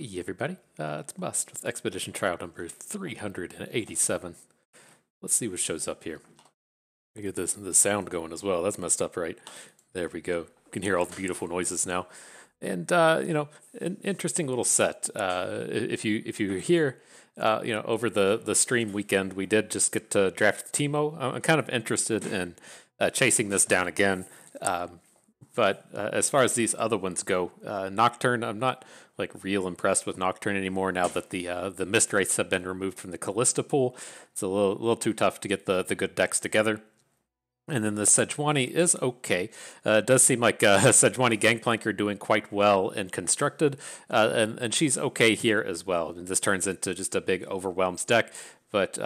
Hey everybody, it's Must with Expedition Trial number 387. Let's see what shows up here. I get the sound going as well. That's messed up, right? There we go. You can hear all the beautiful noises now. And an interesting little set. If you hear, over the stream weekend, we did just get to draft Timo. I'm kind of interested in chasing this down again. But as far as these other ones go, Nocturne, I'm not like real impressed with Nocturne anymore now that the mist wraiths have been removed from the Callista pool. It's a little too tough to get the good decks together. And then the Sejuani is okay. It does seem like Sejuani Gangplank are doing quite well and constructed, and she's okay here as well. And this turns into just a big Overwhelms deck, but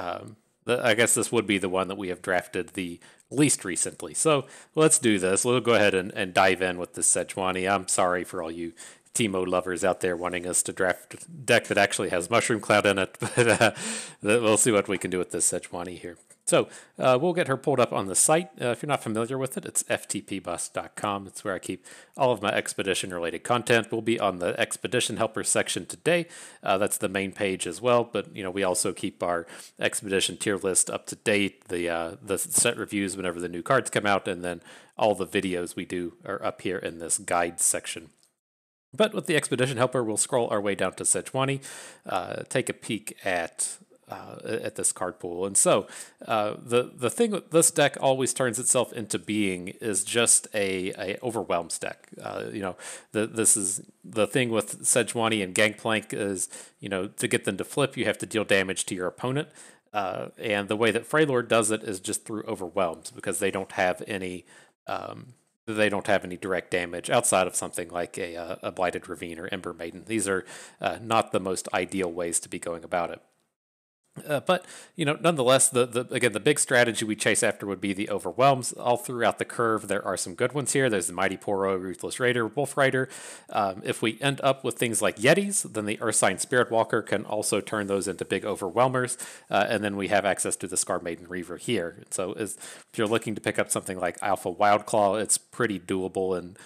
I guess this would be the one that we have drafted the least recently. So let's do this. We'll go ahead and dive in with this Sejuani. I'm sorry for all you Teemo lovers out there wanting us to draft a deck that actually has Mushroom Cloud in it, but we'll see what we can do with this Sejuani here. So we'll get her pulled up on the site. If you're not familiar with it, it's ftpbus.com. It's where I keep all of my expedition-related content. We'll be on the Expedition Helper section today. That's the main page as well, but we also keep our expedition tier list up to date, the set reviews whenever the new cards come out, and then all the videos we do are up here in this guide section. But with the Expedition Helper, we'll scroll our way down to Sejuani, take a peek at this card pool. And so the thing with this deck always turns itself into being is just a Overwhelms deck. This is the thing with Sejuani and Gangplank is, to get them to flip, you have to deal damage to your opponent. And the way that Freljord does it is just through Overwhelms because they don't have any direct damage outside of something like a Blighted Ravine or Ember Maiden. These are not the most ideal ways to be going about it. But nonetheless, the big strategy we chase after would be the Overwhelms. All throughout the curve, there are some good ones here. There's the Mighty Poro, Ruthless Raider, Wolf Rider. If we end up with things like Yetis, then the Ursine Spirit Walker can also turn those into big Overwhelmers. And then we have access to the Scar Maiden Reaver here. So if you're looking to pick up something like Alpha Wildclaw, it's pretty doable and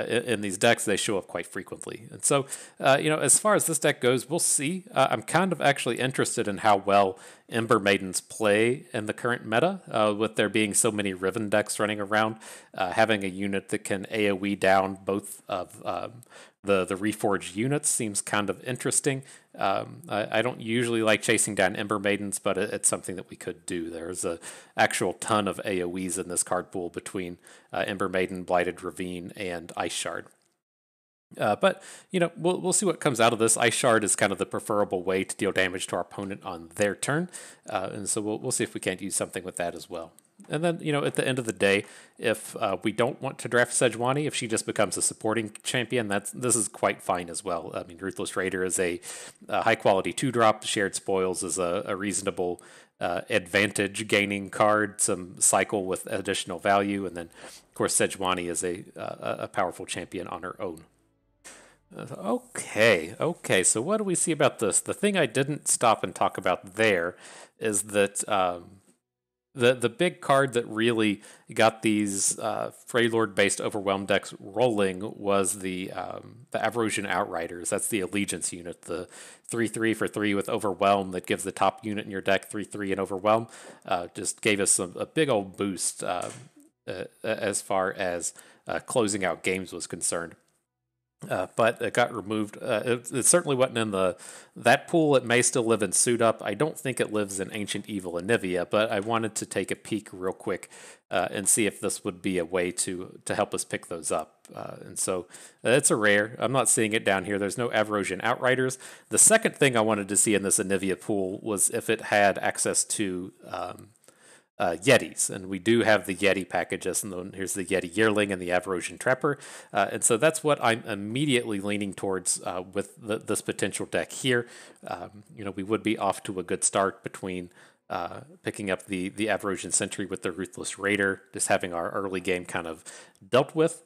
in these decks, they show up quite frequently. And so, as far as this deck goes, we'll see. I'm kind of actually interested in how well Ember Maidens play in the current meta, with there being so many Riven decks running around. Having a unit that can AoE down both of the reforged units seems kind of interesting. I don't usually like chasing down Ember Maidens, but it's something that we could do. There's an actual ton of AoEs in this card pool between Ember Maiden, Blighted Ravine, and Ice Shard. But we'll see what comes out of this. Ice Shard is kind of the preferable way to deal damage to our opponent on their turn, and so we'll see if we can't use something with that as well. And then, at the end of the day, if we don't want to draft Sejuani, if she just becomes a supporting champion, this is quite fine as well. I mean, Ruthless Raider is a high-quality 2-drop. Shared Spoils is a reasonable advantage gaining card, some cycle with additional value, and then, of course, Sejuani is a powerful champion on her own. Okay, so what do we see about this? The thing I didn't stop and talk about there is that the big card that really got these Freljord-based Overwhelm decks rolling was the Averrosion Outriders. That's the Allegiance unit, the 3/3 for 3 with Overwhelm that gives the top unit in your deck 3/3 and Overwhelm. Just gave us a big old boost as far as closing out games was concerned. But it got removed. It certainly wasn't in that pool. It may still live in Suit Up. I don't think it lives in Ancient Evil Anivia, but I wanted to take a peek real quick and see if this would be a way to help us pick those up. And so it's a rare. I'm not seeing it down here. There's no Averrosion Outriders. The second thing I wanted to see in this Anivia pool was if it had access to Yetis, and we do have the Yeti packages, and then here's the Yeti Yearling and the Averrosion Trapper, and so that's what I'm immediately leaning towards with this potential deck here. We would be off to a good start between picking up the Averrosion Sentry with the Ruthless Raider, just having our early game kind of dealt with.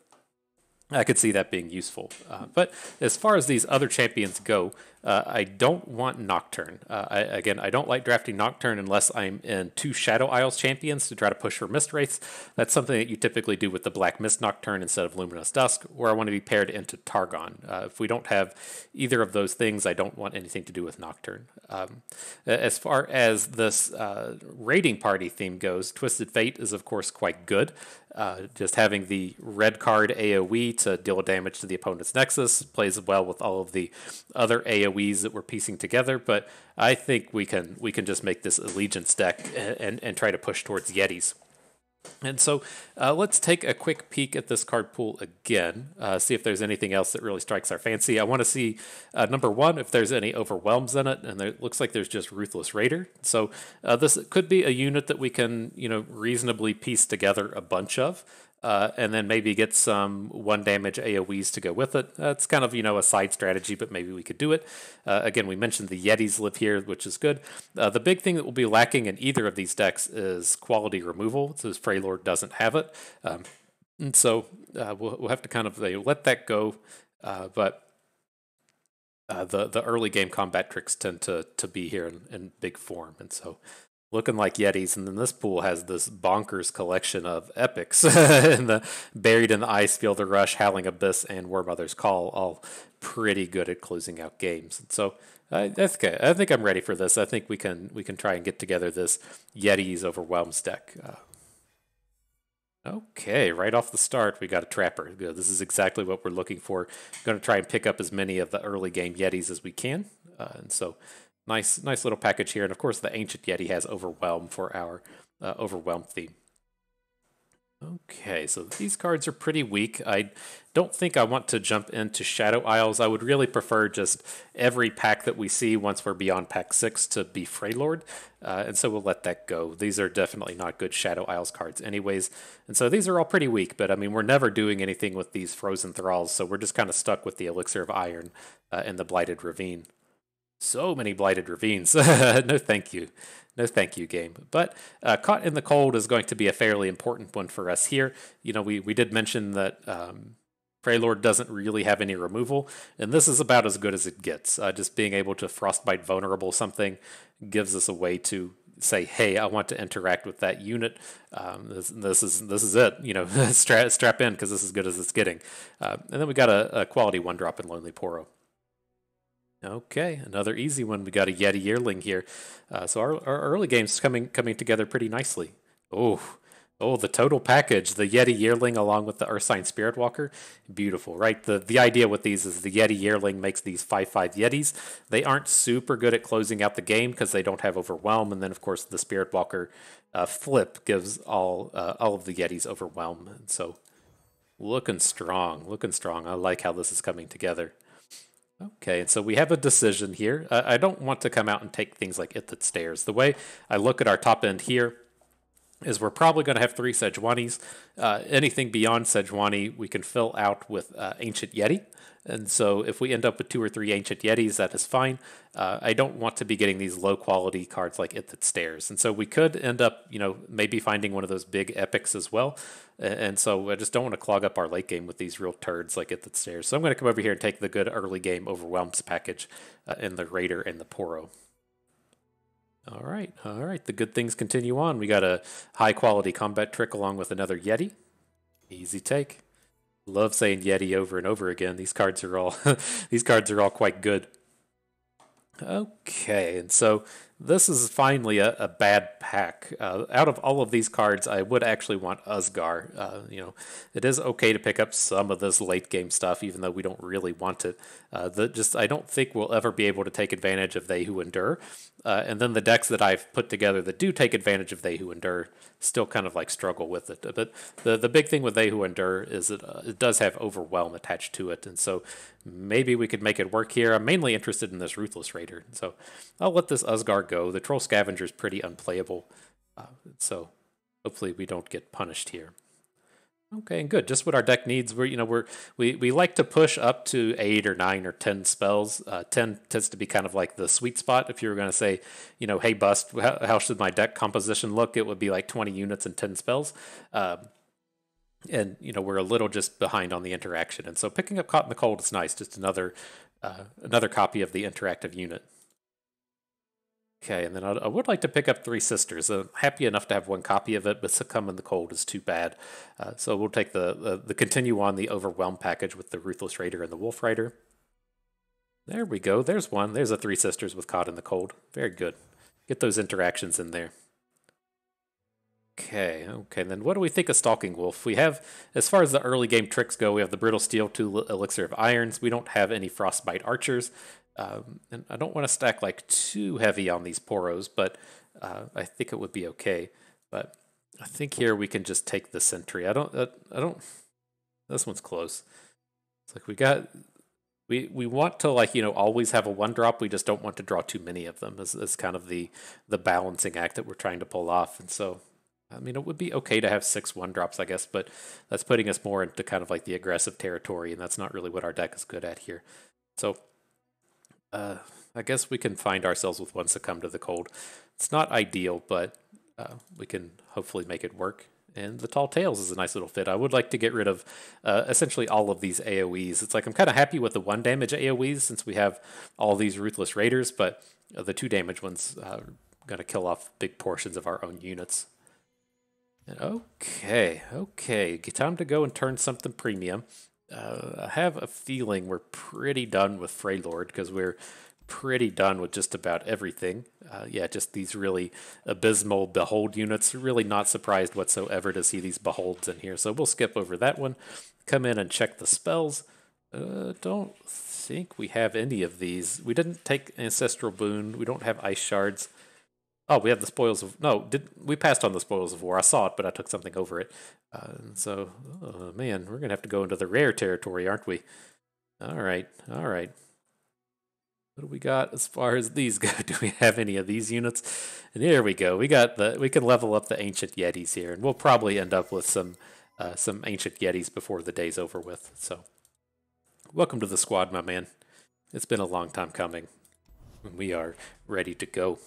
I could see that being useful. But as far as these other champions go, I don't want Nocturne. Again, I don't like drafting Nocturne unless I'm in 2 Shadow Isles champions to try to push for Mist Wraiths. That's something that you typically do with the Black Mist Nocturne instead of Luminous Dusk, or I want to be paired into Targon. If we don't have either of those things, I don't want anything to do with Nocturne. As far as this raiding party theme goes, Twisted Fate is, of course, quite good. Just having the red card AoE to deal damage to the opponent's Nexus plays well with all of the other AoEs that we're piecing together, but I think we can just make this Allegiance deck and try to push towards Yetis. And so let's take a quick peek at this card pool again, see if there's anything else that really strikes our fancy. I want to see, number one, if there's any Overwhelms in it, and it looks like there's just Ruthless Raider. So this could be a unit that we can, reasonably piece together a bunch of. And then maybe get some 1 damage AoEs to go with it. That's kind of, a side strategy, but maybe we could do it. Again, we mentioned the Yetis live here, which is good. The big thing that will be lacking in either of these decks is quality removal, since Freljord doesn't have it. And so we'll have to kind of let that go. But the early game combat tricks tend to be here in big form. And so looking like Yetis, and then this pool has this bonkers collection of epics in the Buried in the Ice, Feel the Rush, Howling Abyss, and Warmother's Call, all pretty good at closing out games. And so that's okay. I think I'm ready for this. I think we can try and get together this Yetis Overwhelms deck. Okay, right off the start, we got a Trapper. Good. This is exactly what we're looking for. Going to try and pick up as many of the early game Yetis as we can. And so nice little package here. And of course, the Ancient Yeti has Overwhelm for our Overwhelm theme. Okay, so these cards are pretty weak. I don't think I want to jump into Shadow Isles. I would really prefer just every pack that we see once we're beyond pack 6 to be Freljord, and so we'll let that go. These are definitely not good Shadow Isles cards anyways, and so these are all pretty weak, but I mean, we're never doing anything with these Frozen Thralls, so we're just kind of stuck with the Elixir of Iron and the Blighted Ravine. So many Blighted Ravines. No thank you. No thank you, game. But Caught in the Cold is going to be a fairly important one for us here. We did mention that Freljord doesn't really have any removal, and this is about as good as it gets. Just being able to Frostbite Vulnerable something gives us a way to say, hey, I want to interact with that unit. This is it. Strap in, because this is as good as it's getting. And then we got a quality 1-drop in Lonely Poro. Okay, another easy one. We got a Yeti Yearling here. So our early game's coming together pretty nicely. Oh, the total package. The Yeti Yearling along with the Ursine Spirit Walker. Beautiful, right? The idea with these is the Yeti Yearling makes these 5/5 Yetis. They aren't super good at closing out the game because they don't have Overwhelm. And then, of course, the Spirit Walker flip gives all of the Yetis Overwhelm. And so looking strong. I like how this is coming together. Okay, and so we have a decision here. I don't want to come out and take things like It That Stares. The way I look at our top end here is we're probably going to have 3 Sejuanis. Anything beyond Sejuani, we can fill out with Ancient Yeti. And so if we end up with 2 or 3 Ancient Yetis, that is fine. I don't want to be getting these low-quality cards like It That Stares. And so we could end up, maybe finding one of those big epics as well. And so I just don't want to clog up our late game with these real turds like It That Stares. So I'm going to come over here and take the good early game Overwhelms package in the Raider and the Poro. All right. The good things continue on. We got a high-quality combat trick along with another Yeti. Easy take. Love saying Yeti over and over again. These cards are all quite good. Okay, and so this is finally a bad pack. Out of all of these cards, I would actually want Usgar. It is okay to pick up some of this late game stuff, even though we don't really want it. I don't think we'll ever be able to take advantage of They Who Endure. And then the decks that I've put together that do take advantage of They Who Endure still kind of struggle with it. But the big thing with They Who Endure is it does have Overwhelm attached to it, and so maybe we could make it work here. I'm mainly interested in this Ruthless Raider, so I'll let this Usgar go. The Troll Scavenger is pretty unplayable, so hopefully we don't get punished here. Okay, and good. Just what our deck needs. We like to push up to 8 or 9 or 10 spells. 10 tends to be kind of like the sweet spot. If you were going to say, hey Bust, how should my deck composition look? It would be like 20 units and 10 spells. And, you know, we're a little just behind on the interaction. And so picking up Caught in the Cold is nice. Just another copy of the interactive unit. Okay, and then I would like to pick up Three Sisters. I'm happy enough to have one copy of it, but Succumb in the Cold is too bad. So we'll take the continue on the Overwhelm package with the Ruthless Raider and the Wolf Rider. There we go. There's one. There's a Three Sisters with Caught in the Cold. Very good. Get those interactions in there. Okay, then what do we think of Stalking Wolf? We have, as far as the early game tricks go, we have the Brittle Steel, 2 Elixir of Irons. We don't have any Frostbite Archers. And I don't want to stack like too heavy on these Poros, but I think it would be okay. But I think here we can just take the Sentry. I don't, this one's close. It's like we want to, like, you know, always have a 1-drop. We just don't want to draw too many of them. Is kind of the balancing act that we're trying to pull off. And so, I mean, it would be okay to have 6 1-drops, I guess, but that's putting us more into kind of like the aggressive territory, and that's not really what our deck is good at here. So, I guess we can find ourselves with one Succumb to the Cold. It's not ideal, but we can hopefully make it work. And the Tall Tales is a nice little fit. I would like to get rid of essentially all of these AoEs. It's like I'm kind of happy with the 1 damage AoEs since we have all these Ruthless Raiders, but the 2 damage ones are going to kill off big portions of our own units. Okay. Time to go and turn something premium. I have a feeling we're pretty done with Freljord because we're pretty done with just about everything. Yeah, just these really abysmal Behold units. Really not surprised whatsoever to see these Beholds in here. So we'll skip over that one. Come in and check the spells. Don't think we have any of these. We didn't take Ancestral Boon. We don't have Ice Shards. Oh, we have the Spoils of... No, we passed on the Spoils of War. I saw it, but I took something over it. So, oh, man, we're going to have to go into the rare territory, aren't we? All right. What do we got as far as these go? Do we have any of these units? And here we go. We can level up the Ancient Yetis here, and we'll probably end up with some Ancient Yetis before the day's over with. So, welcome to the squad, my man. It's been a long time coming. We are ready to go.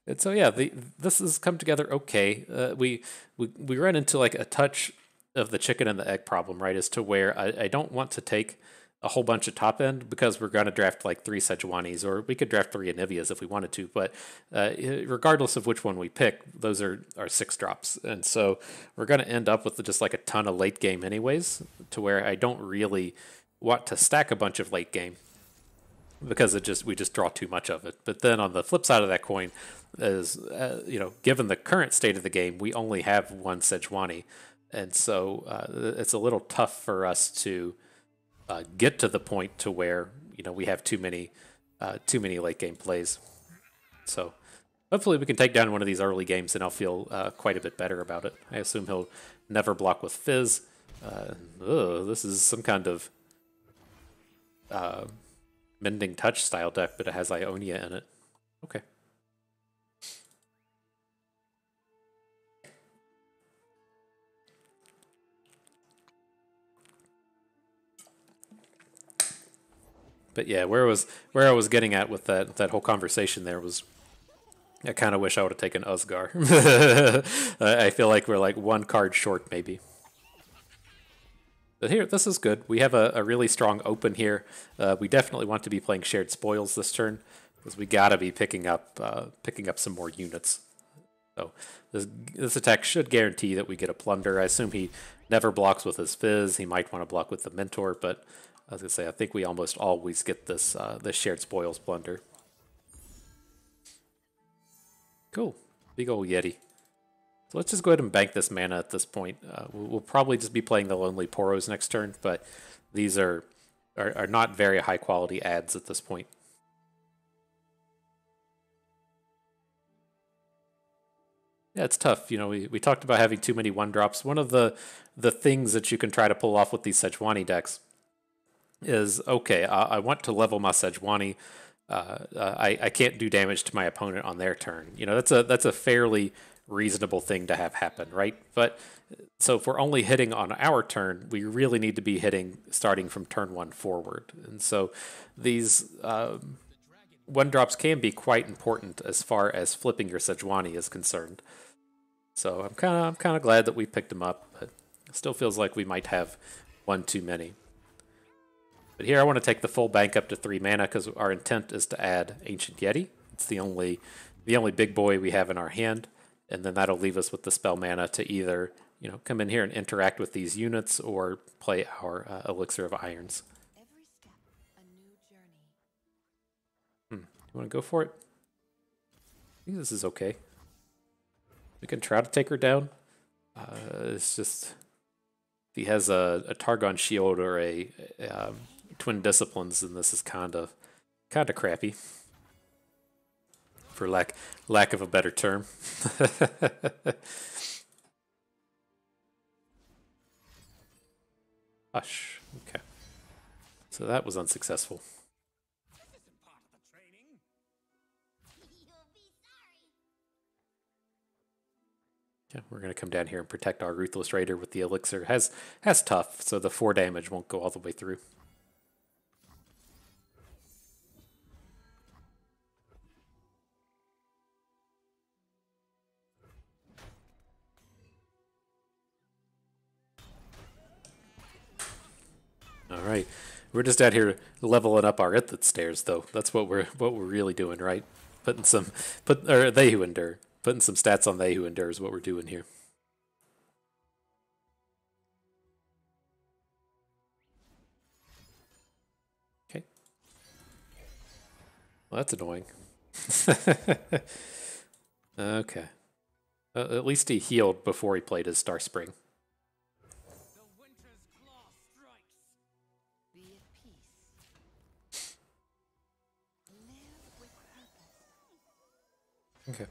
And so yeah, this has come together okay. We run into like a touch of the chicken and the egg problem, right? As to where I don't want to take a whole bunch of top end because we're going to draft like 3 Sejuanis, or we could draft 3 Anivias if we wanted to. But regardless of which one we pick, those are 6 drops, and so we're going to end up with just like a ton of late game anyways. To where I don't really want to stack a bunch of late game, because we just draw too much of it. But then on the flip side of that coin is, you know, given the current state of the game, we only have 1 Sejuani, and so it's a little tough for us to get to the point to where, you know, we have too many late game plays. So hopefully we can take down one of these early games, and I'll feel quite a bit better about it. I assume he'll never block with Fizz. This is some kind of Mending Touch style deck, but it has Ionia in it. Okay. But yeah, where I was getting at with that whole conversation there was, I kind of wish I would have taken Usgar. I feel like we're like 1 card short maybe. But here, this is good. We have a really strong open here. We definitely want to be playing Shared Spoils this turn, because we gotta be picking up some more units. So this attack should guarantee that we get a Plunder. I assume he never blocks with his Fizz. He might want to block with the Mentor, but I was gonna say I think we almost always get this Shared Spoils Plunder. Cool, big old Yeti. So let's just go ahead and bank this mana at this point. We'll probably just be playing the Lonely Poros next turn, but these are not very high quality adds at this point. Yeah, it's tough. You know, we talked about having too many 1-drops. One of the things that you can try to pull off with these Sejuani decks is, okay, I want to level my Sejuani. I can't do damage to my opponent on their turn. You know, that's a fairly reasonable thing to have happen, right? But so if we're only hitting on our turn, we really need to be hitting starting from turn 1 forward. And so these 1-drops can be quite important as far as flipping your Sejuani is concerned. So I'm kind of glad that we picked him up, but Still feels like we might have one too many. But here I want to take the full bank up to 3 mana because our intent is to add Ancient Yeti. It's the only big boy we have in our hand, and then that'll leave us with the spell mana to either come in here and interact with these units or play our Elixir of Irons. Every step, a new journey. You want to go for it? I think this is okay. We can try to take her down. It's just if he has a Targon Shield or a Twin Disciplines, then this is kind of crappy, for lack of a better term. Hush. Okay. So that was unsuccessful. Yeah, we're going to come down here and protect our Ruthless Raider with the Elixir. Has tough, so the 4 damage won't go all the way through. All right, we're just out here leveling up our Ithid stairs, though. That's what we're really doing, right? Putting they who endure. Putting some stats on they who endure is what we're doing here. Okay. Well, that's annoying. Okay. At least he healed before he played his Star Spring. Okay.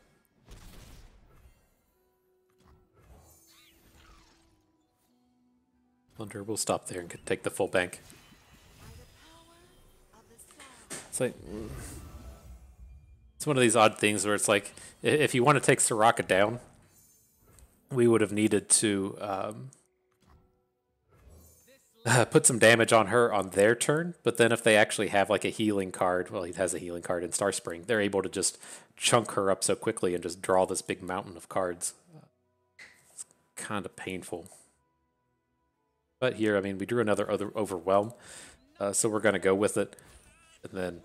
Wonder we'll stop there and take the full bank. It's like it's one of these odd things where it's like if you want to take Soraka down, we would have needed to put some damage on her on their turn, but then if they actually have like a healing card, well, he has a healing card in Star Spring, they're able to just chunk her up so quickly and just draw this big mountain of cards. It's kind of painful. But here, I mean, we drew another Overwhelm, so we're going to go with it, and then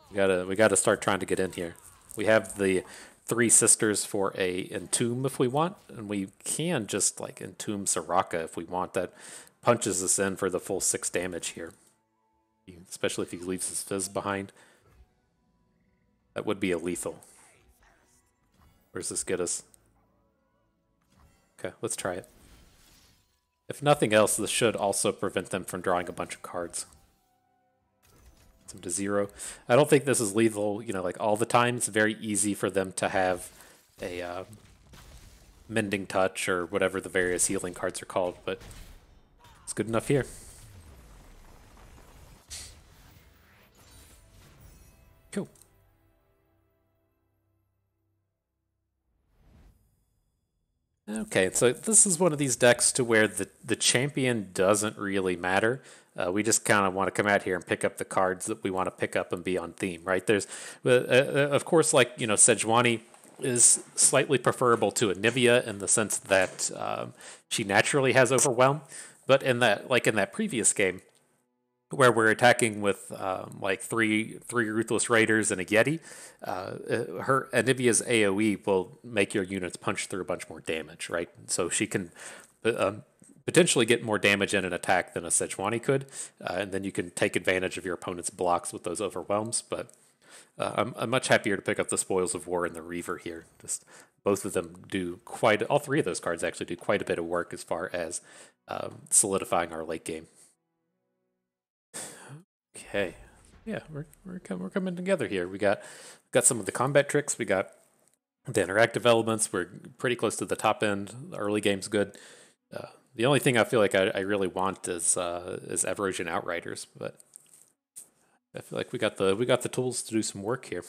we gotta start trying to get in here. We have the 3 sisters for a Entomb if we want, and we can just like Entomb Soraka if we want. That punches us in for the full 6 damage here, especially if he leaves his Fizz behind. That would be a lethal. Where does this get us? Okay, let's try it. If nothing else, this should also prevent them from drawing a bunch of cards. Them to 0. I don't think this is lethal, like all the time. It's very easy for them to have a Mending Touch or whatever the various healing cards are called, but it's good enough here. Cool. Okay, so this is one of these decks to where the champion doesn't really matter. We just kind of want to come out here and pick up the cards that we want to pick up and be on theme, right? There's, of course, like, Sejuani is slightly preferable to Anivia in the sense that she naturally has Overwhelm, but in that previous game, where we're attacking with like three Ruthless Raiders and a Yeti, her Anivia's AoE will make your units punch through a bunch more damage, right? So she can potentially get more damage in an attack than a Sejuani could, and then you can take advantage of your opponent's blocks with those Overwhelms. But I'm much happier to pick up the Spoils of War and the Reaver here. Just both of them all 3 of those cards actually do quite a bit of work as far as solidifying our late game. Okay, yeah, we're coming together here. We got some of the combat tricks. We got the interactive elements. We're pretty close to the top end. The early game's good. The only thing I feel like I really want is Evolution Outriders, but I feel like we got the tools to do some work here.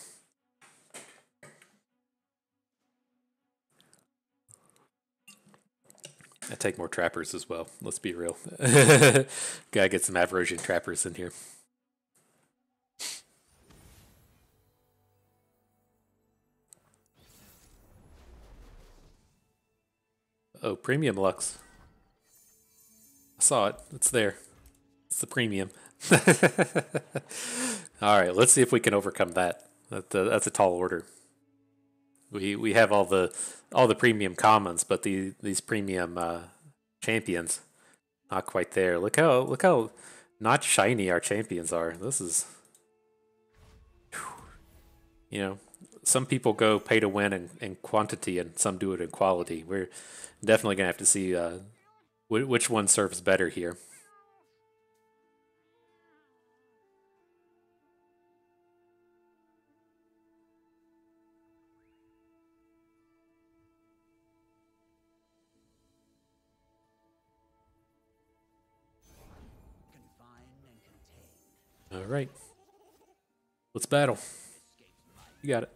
I take more trappers as well. Let's be real. Gotta get some Evolution trappers in here. Oh, Premium Lux. Saw it. It's there. It's the premium. All right, let's see if we can overcome that. That's a tall order. We have all the premium commons, but these premium champions not quite there. Look how not shiny our champions are. This is, you know, some people go pay to win in quantity, and some do it in quality. We're definitely gonna have to see which one serves better here. All right, let's battle. You got it.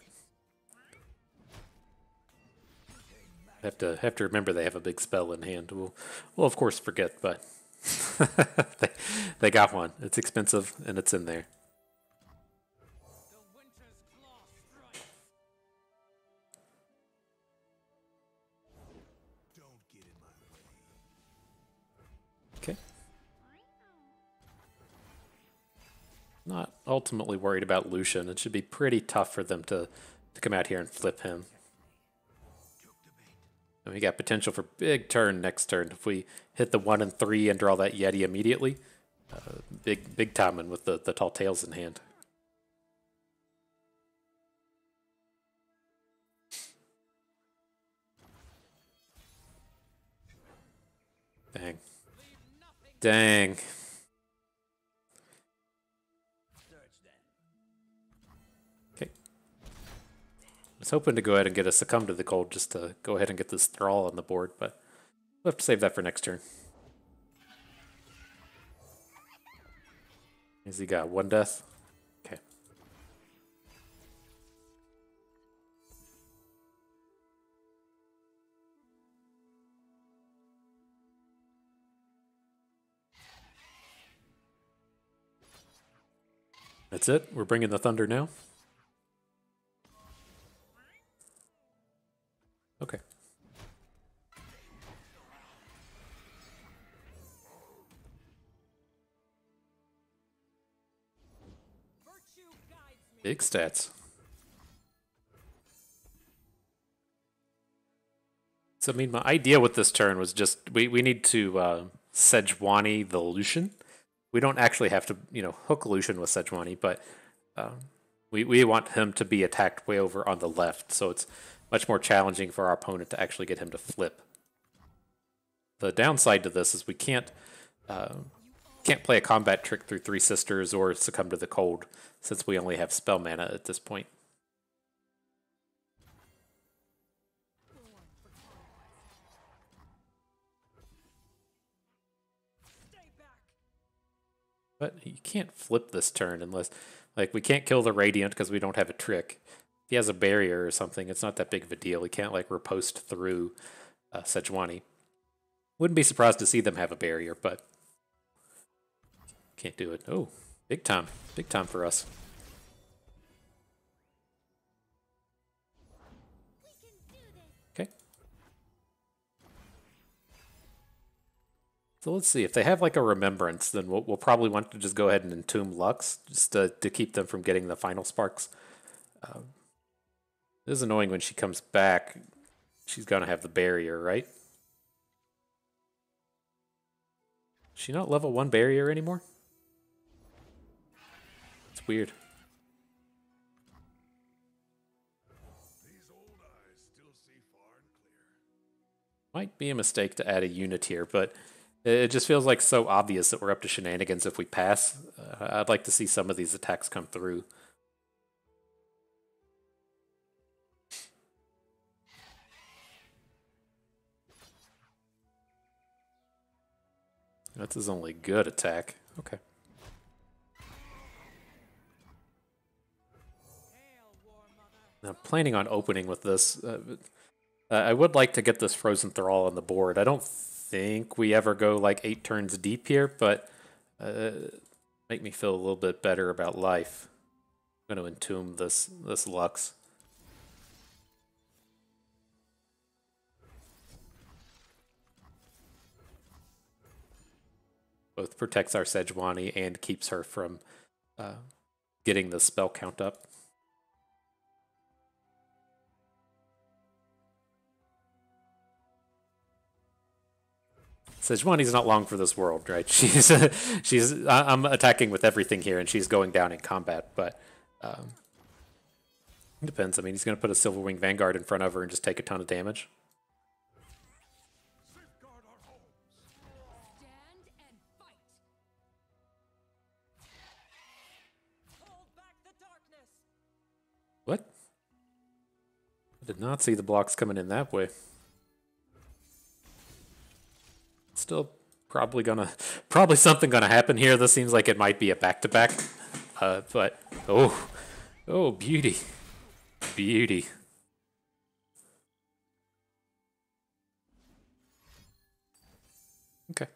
Have to remember they have a big spell in hand. We'll of course forget, but they got one. It's expensive and it's in there. Okay. Not ultimately worried about Lucian. It should be pretty tough for them to come out here and flip him. And we got potential for big turn next turn. If we hit the 1 and 3 and draw that Yeti immediately, big timing with the tall tales in hand. Dang. Dang. Okay. I was hoping to go ahead and get a Succumb to the Cold just to go ahead and get this Thrall on the board, but we'll have to save that for next turn. Has he got 1 death? Okay. That's it? We're bringing the Thunder now? Okay. Big stats. So, I mean, my idea with this turn was just we need to Sejuani the Lucian. We don't actually have to, hook Lucian with Sejuani, but we want him to be attacked way over on the left, so it's much more challenging for our opponent to actually get him to flip. The downside to this is we can't play a combat trick through Three Sisters or Succumb to the Cold, since we only have spell mana at this point. But you can't flip this turn unless, we can't kill the Radiant because we don't have a trick. If he has a barrier or something, it's not that big of a deal. He can't, riposte through Sejuani. Wouldn't be surprised to see them have a barrier, but can't do it. Oh, big time. Big time for us. Okay. So let's see. If they have, a Remembrance, then we'll probably want to just go ahead and Entomb Lux, just to keep them from getting the final sparks. It is annoying when she comes back. She's going to have the barrier, right? Is she not level 1 barrier anymore? It's weird. Might be a mistake to add a unit here, but it just feels so obvious that we're up to shenanigans if we pass. I'd like to see some of these attacks come through. That's his only good attack. Okay. Now, planning on opening with this. I would like to get this Frozen Thrall on the board. I don't think we ever go 8 turns deep here, but make me feel a little bit better about life. I'm going to entomb this Lux. Both protects our Sejuani and keeps her from getting the spell count up. Sejuani's not long for this world, right? I'm attacking with everything here, and she's going down in combat, but it depends. I mean, he's going to put a Silverwing Vanguard in front of her and just take a ton of damage. What? I did not see the blocks coming in that way. Still probably something gonna happen here. This seems like it might be a back-to-back. But oh, beauty. Beauty. Okay.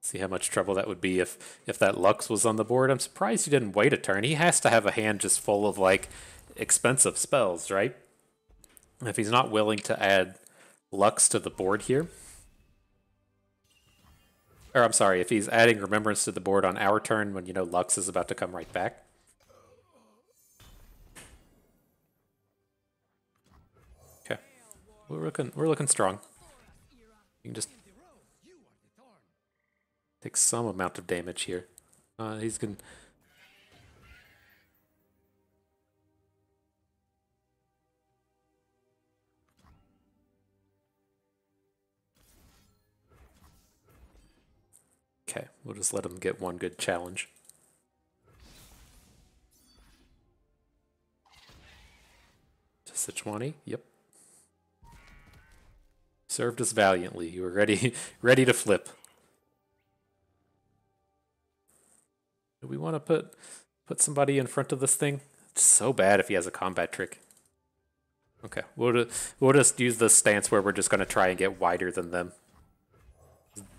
See how much trouble that would be if that Lux was on the board. I'm surprised he didn't wait a turn. He has to have a hand just full of like expensive spells, right? If he's not willing to add Lux to the board here, or I'm sorry, if he's adding Remembrance to the board on our turn when you know Lux is about to come right back. Okay, we're looking strong. You can just take some amount of damage here. He's gonna. Okay, we'll just let him get one good challenge. To Sejuani, yep. Served us valiantly. You were ready to flip. Do we want to put somebody in front of this thing? It's so bad if he has a combat trick. Okay, we'll just use this stance where we're just going to try and get wider than them.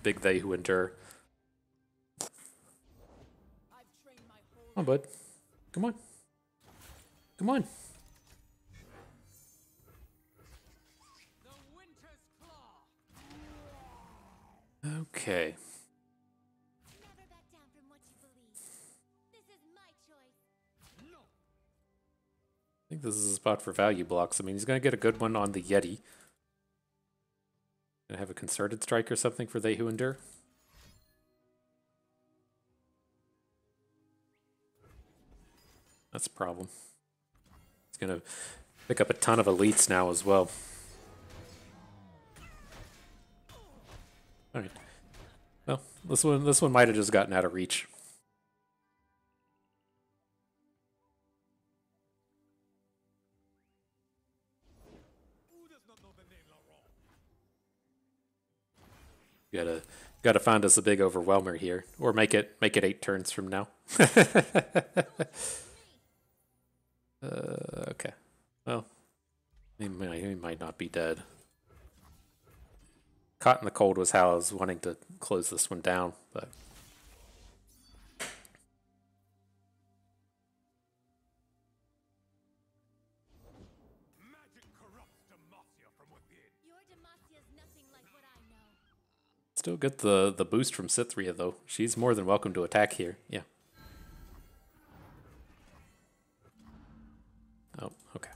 Big they who endure. Come on, bud. Come on. Come on. Okay. Never back down from what you believe. This is my choice. No. I think this is a spot for value blocks. I mean, he's going to get a good one on the Yeti. Gonna have a concerted strike or something for they who endure. That's a problem. He's going to pick up a ton of elites now as well. All right. Well, this one might have just gotten out of reach. Gotta find us a big overwhelmer here, or make it 8 turns from now. Okay. Well, he might not be dead. Caught in the cold was how I was wanting to close this one down, but still get the boost from Cithria though. She's more than welcome to attack here. Yeah. Oh, okay.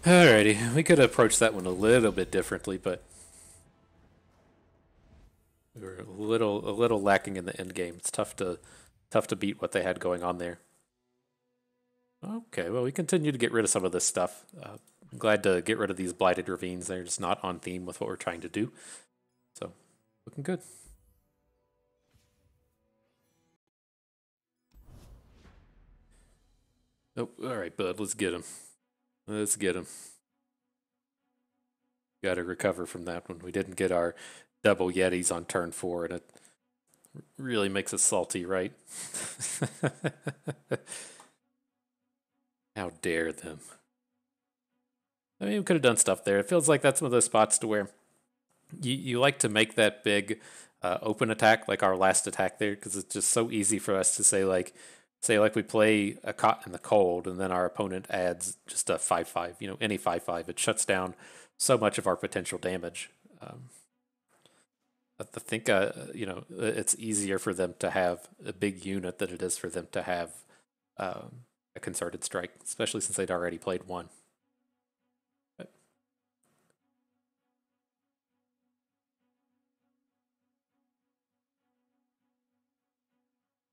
Alrighty, we could approach that one a little bit differently, but we were a little lacking in the end game. It's tough to beat what they had going on there. Okay, well, we continue to get rid of some of this stuff. I'm glad to get rid of these blighted ravines. They're just not on theme with what we're trying to do. So, looking good. Oh, all right, bud. Let's get him. Let's get him. Got to recover from that one. We didn't get our double Yetis on turn 4, and it really makes us salty, right? How dare them. I mean, we could have done stuff there. It feels like that's one of those spots to where you like to make that big open attack, like our last attack there, because it's just so easy for us to say like we play a Caught in the Cold, and then our opponent adds just a 5/5, any 5/5. It shuts down so much of our potential damage. I think it's easier for them to have a big unit than it is for them to have a concerted strike, especially since they'd already played one. But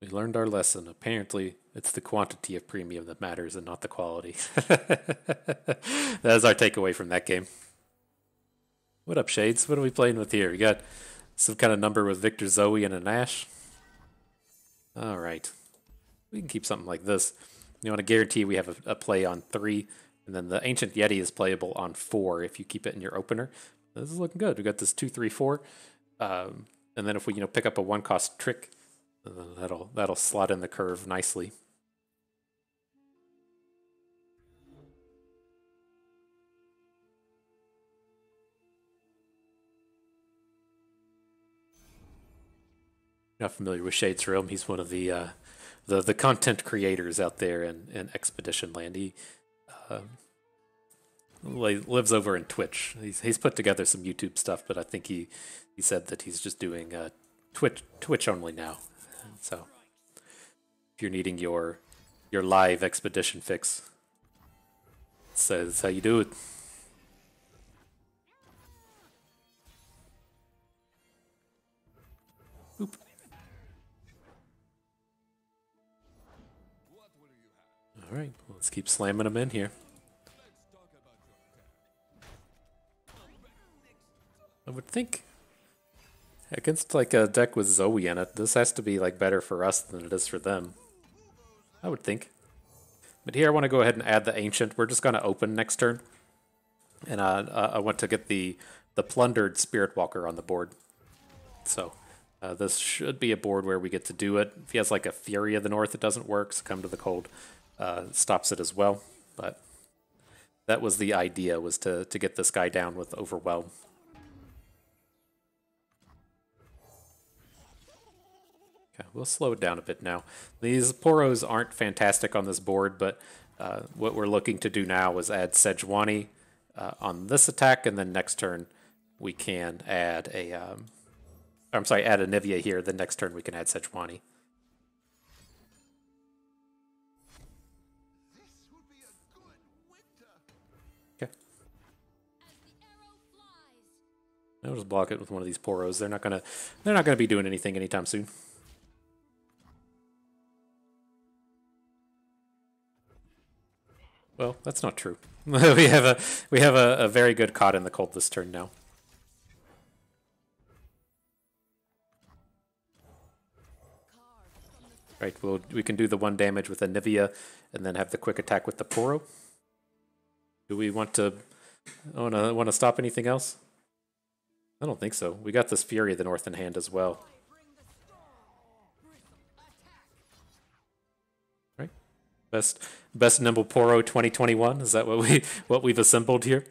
we learned our lesson. Apparently, it's the quantity of premium that matters and not the quality. That's our takeaway from that game. What up, Shades? What are we playing with here? We got some kind of number with Victor, Zoe, and a Nash. All right. We can keep something like this. You want to guarantee we have a play on 3, and then the Ancient Yeti is playable on 4 if you keep it in your opener. This is looking good. We got this 2, 3, 4. And then if we pick up a 1-cost trick, that'll slot in the curve nicely. Not familiar with Shades Realm. He's one of the content creators out there in Expedition Land. He lives over in Twitch. He's put together some YouTube stuff, but I think he said that he's just doing Twitch only now. So if you're needing your live expedition fix, that's how you do it. Oop. All right, let's keep slamming them in here. I would think against like a deck with Zoe in it, this has to be like better for us than it is for them. I would think. But here I want to go ahead and add the Ancient. We're just going to open next turn. And I want to get the plundered Spirit Walker on the board. So this should be a board where we get to do it. If he has like a Fury of the North, it doesn't work. So Come to the Cold stops it as well. But that was the idea, was to get this guy down with Overwhelm. Okay, we'll slow it down a bit now. These Poros aren't fantastic on this board, but what we're looking to do now is add Sejuani on this attack, and then next turn we can add add Anivia here. The next turn we can add Sejuani. Okay. I'll just block it with one of these Poros. They're not gonna be doing anything anytime soon. Well, that's not true. we have a very good Caught in the Cold this turn now. Right, we can do the 1 damage with Anivia and then have the quick attack with the Poro. Do we want to stop anything else? I don't think so. We got this Fury of the North in hand as well. Right? Best Nimble Poro 2021. Is that what we've assembled here?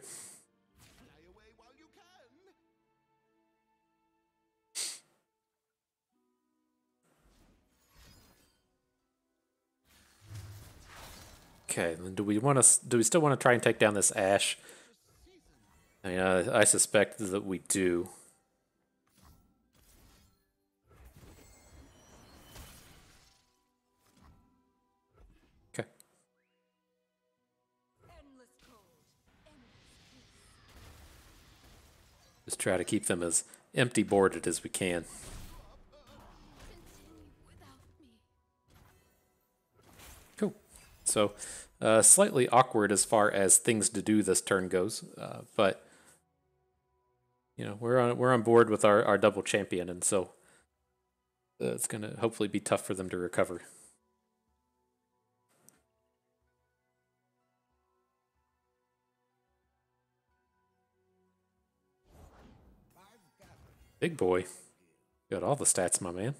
Okay, then do we still want to try and take down this Ash? I mean, I suspect that we do. Okay. Just try to keep them as empty boarded as we can. Cool. So, slightly awkward as far as things to do this turn goes, but we're on board with our double champion, and so it's gonna hopefully be tough for them to recover. Big boy, got all the stats, my man.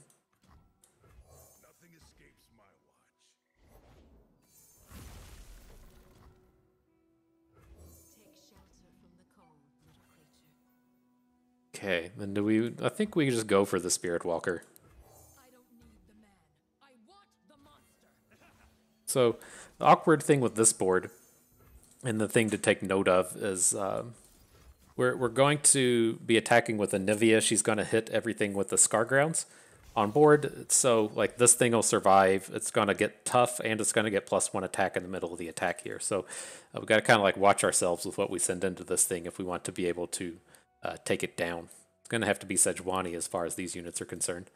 Okay, then I think we just go for the Spirit Walker. I don't need the man. I want the monster. So, the awkward thing with this board, and the thing to take note of, is we're going to be attacking with Anivia. She's going to hit everything with the Scar Grounds on board. So like this thing will survive. It's going to get tough, and it's going to get +1 attack in the middle of the attack here. So we've got to kind of like watch ourselves with what we send into this thing if we want to be able to take it down. It's going to have to be Sejuani as far as these units are concerned.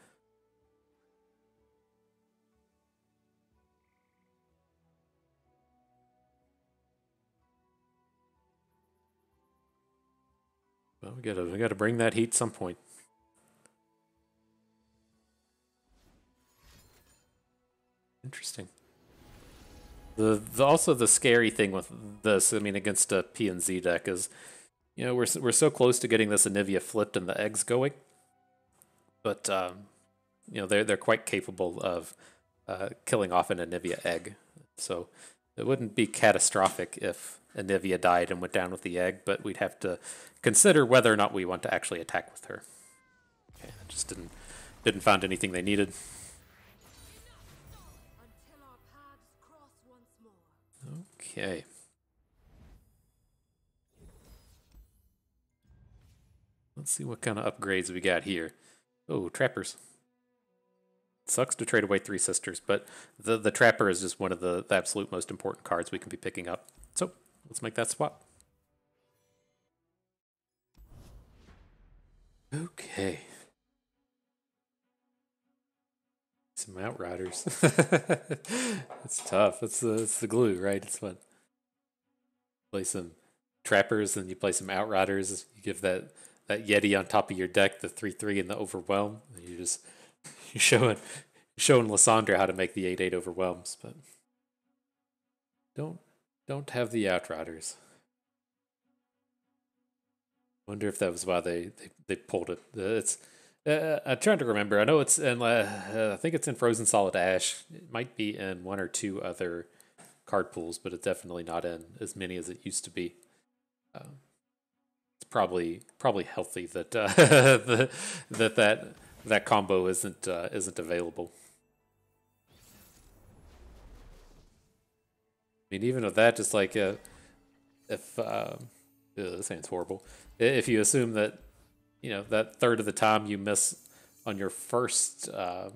Well, we gotta bring that heat some point. Interesting. Also the scary thing with this, I mean, against a P and Z deck is, you know, we're so close to getting this Anivia flipped and the eggs going, but you know, they're quite capable of killing off an Anivia egg. So it wouldn't be catastrophic if Anivia died and went down with the egg, but we'd have to consider whether or not we want to actually attack with her. Okay, I just didn't find anything they needed. Okay. Let's see what kind of upgrades we got here. Oh, trappers. Sucks to trade away 3 sisters, but the trapper is just one of the absolute most important cards we can be picking up. So let's make that swap. Okay. Some Outriders. It's tough. It's the glue, right? It's fun. Play some trappers, and you play some Outriders. You give that Yeti on top of your deck, the 3/3 and the Overwhelm. And you're showing Lysandra how to make the 8/8 Overwhelms, but don't have the Outriders. Wonder if that was why they pulled it. It's I'm trying to remember. I know it's in. I think it's in Frozen Solid Ash. It might be in 1 or 2 other card pools, but it's definitely not in as many as it used to be. It's probably healthy that that combo isn't available. I mean, even with that, just like if this sounds horrible. If you assume that, you know, that third of the time you miss on your first, so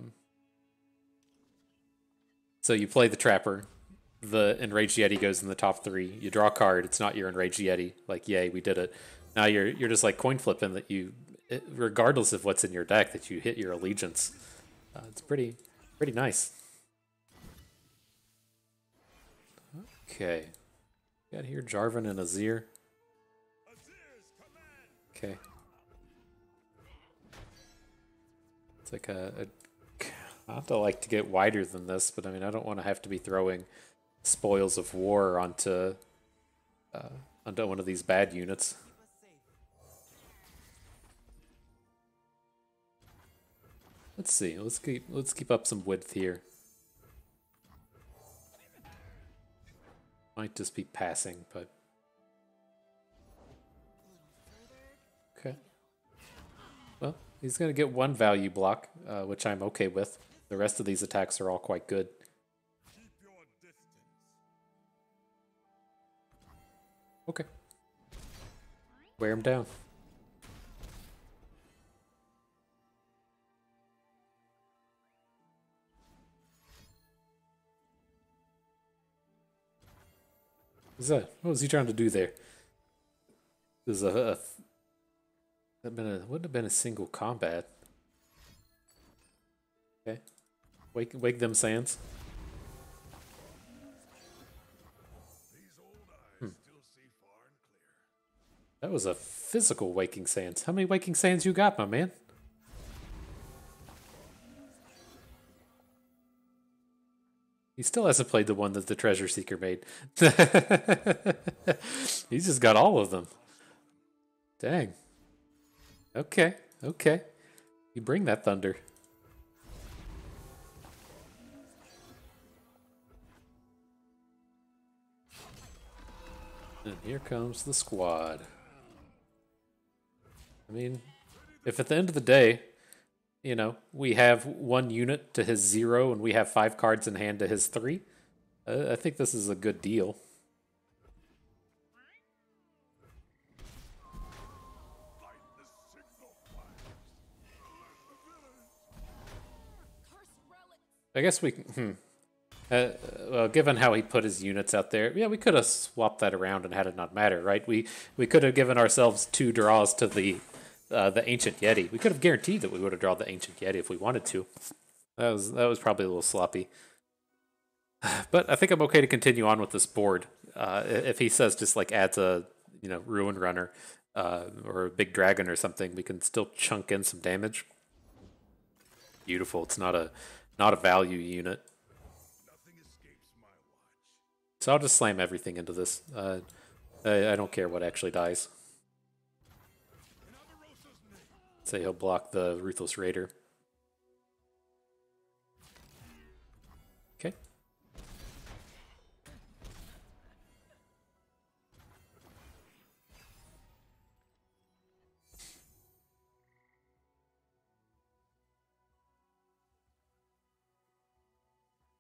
you play the Trapper, the Enraged Yeti goes in the top 3. You draw a card. It's not your Enraged Yeti. Like, yay, we did it. Now you're just like coin flipping that you, regardless of what's in your deck, that you hit your allegiance. It's pretty nice. Okay, got here Jarvan and Azir. Okay. It's like I have to like to get wider than this, but I mean, I don't want to have to be throwing Spoils of War onto one of these bad units. Let's see. Let's keep up some width here. Might just be passing, but okay. Well, he's gonna get 1 value block, which I'm okay with. The rest of these attacks are all quite good. Okay. Wear him down. What was he trying to do there? This is wouldn't have been a single combat. Okay. Wake them sands. That was a physical waking sands. How many waking sands you got, my man? He still hasn't played the one that the Treasure Seeker made. He's just got all of them. Dang. Okay. You bring that thunder. And here comes the squad. I mean, if at the end of the day, you know, we have 1 unit to his 0 and we have 5 cards in hand to his 3, I think this is a good deal. I guess we. Well, given how he put his units out there, yeah, we could have swapped that around and had it not matter, right? We could have given ourselves 2 draws to the Ancient Yeti. We could have guaranteed that we would have drawn the Ancient Yeti if we wanted to. That was probably a little sloppy. But I think I'm okay to continue on with this board. If he says just like adds a Ruin Runner or a big dragon or something, we can still chunk in some damage. Beautiful. It's not a value unit. So I'll just slam everything into this. I don't care what actually dies. Say he'll block the Ruthless Raider. Okay.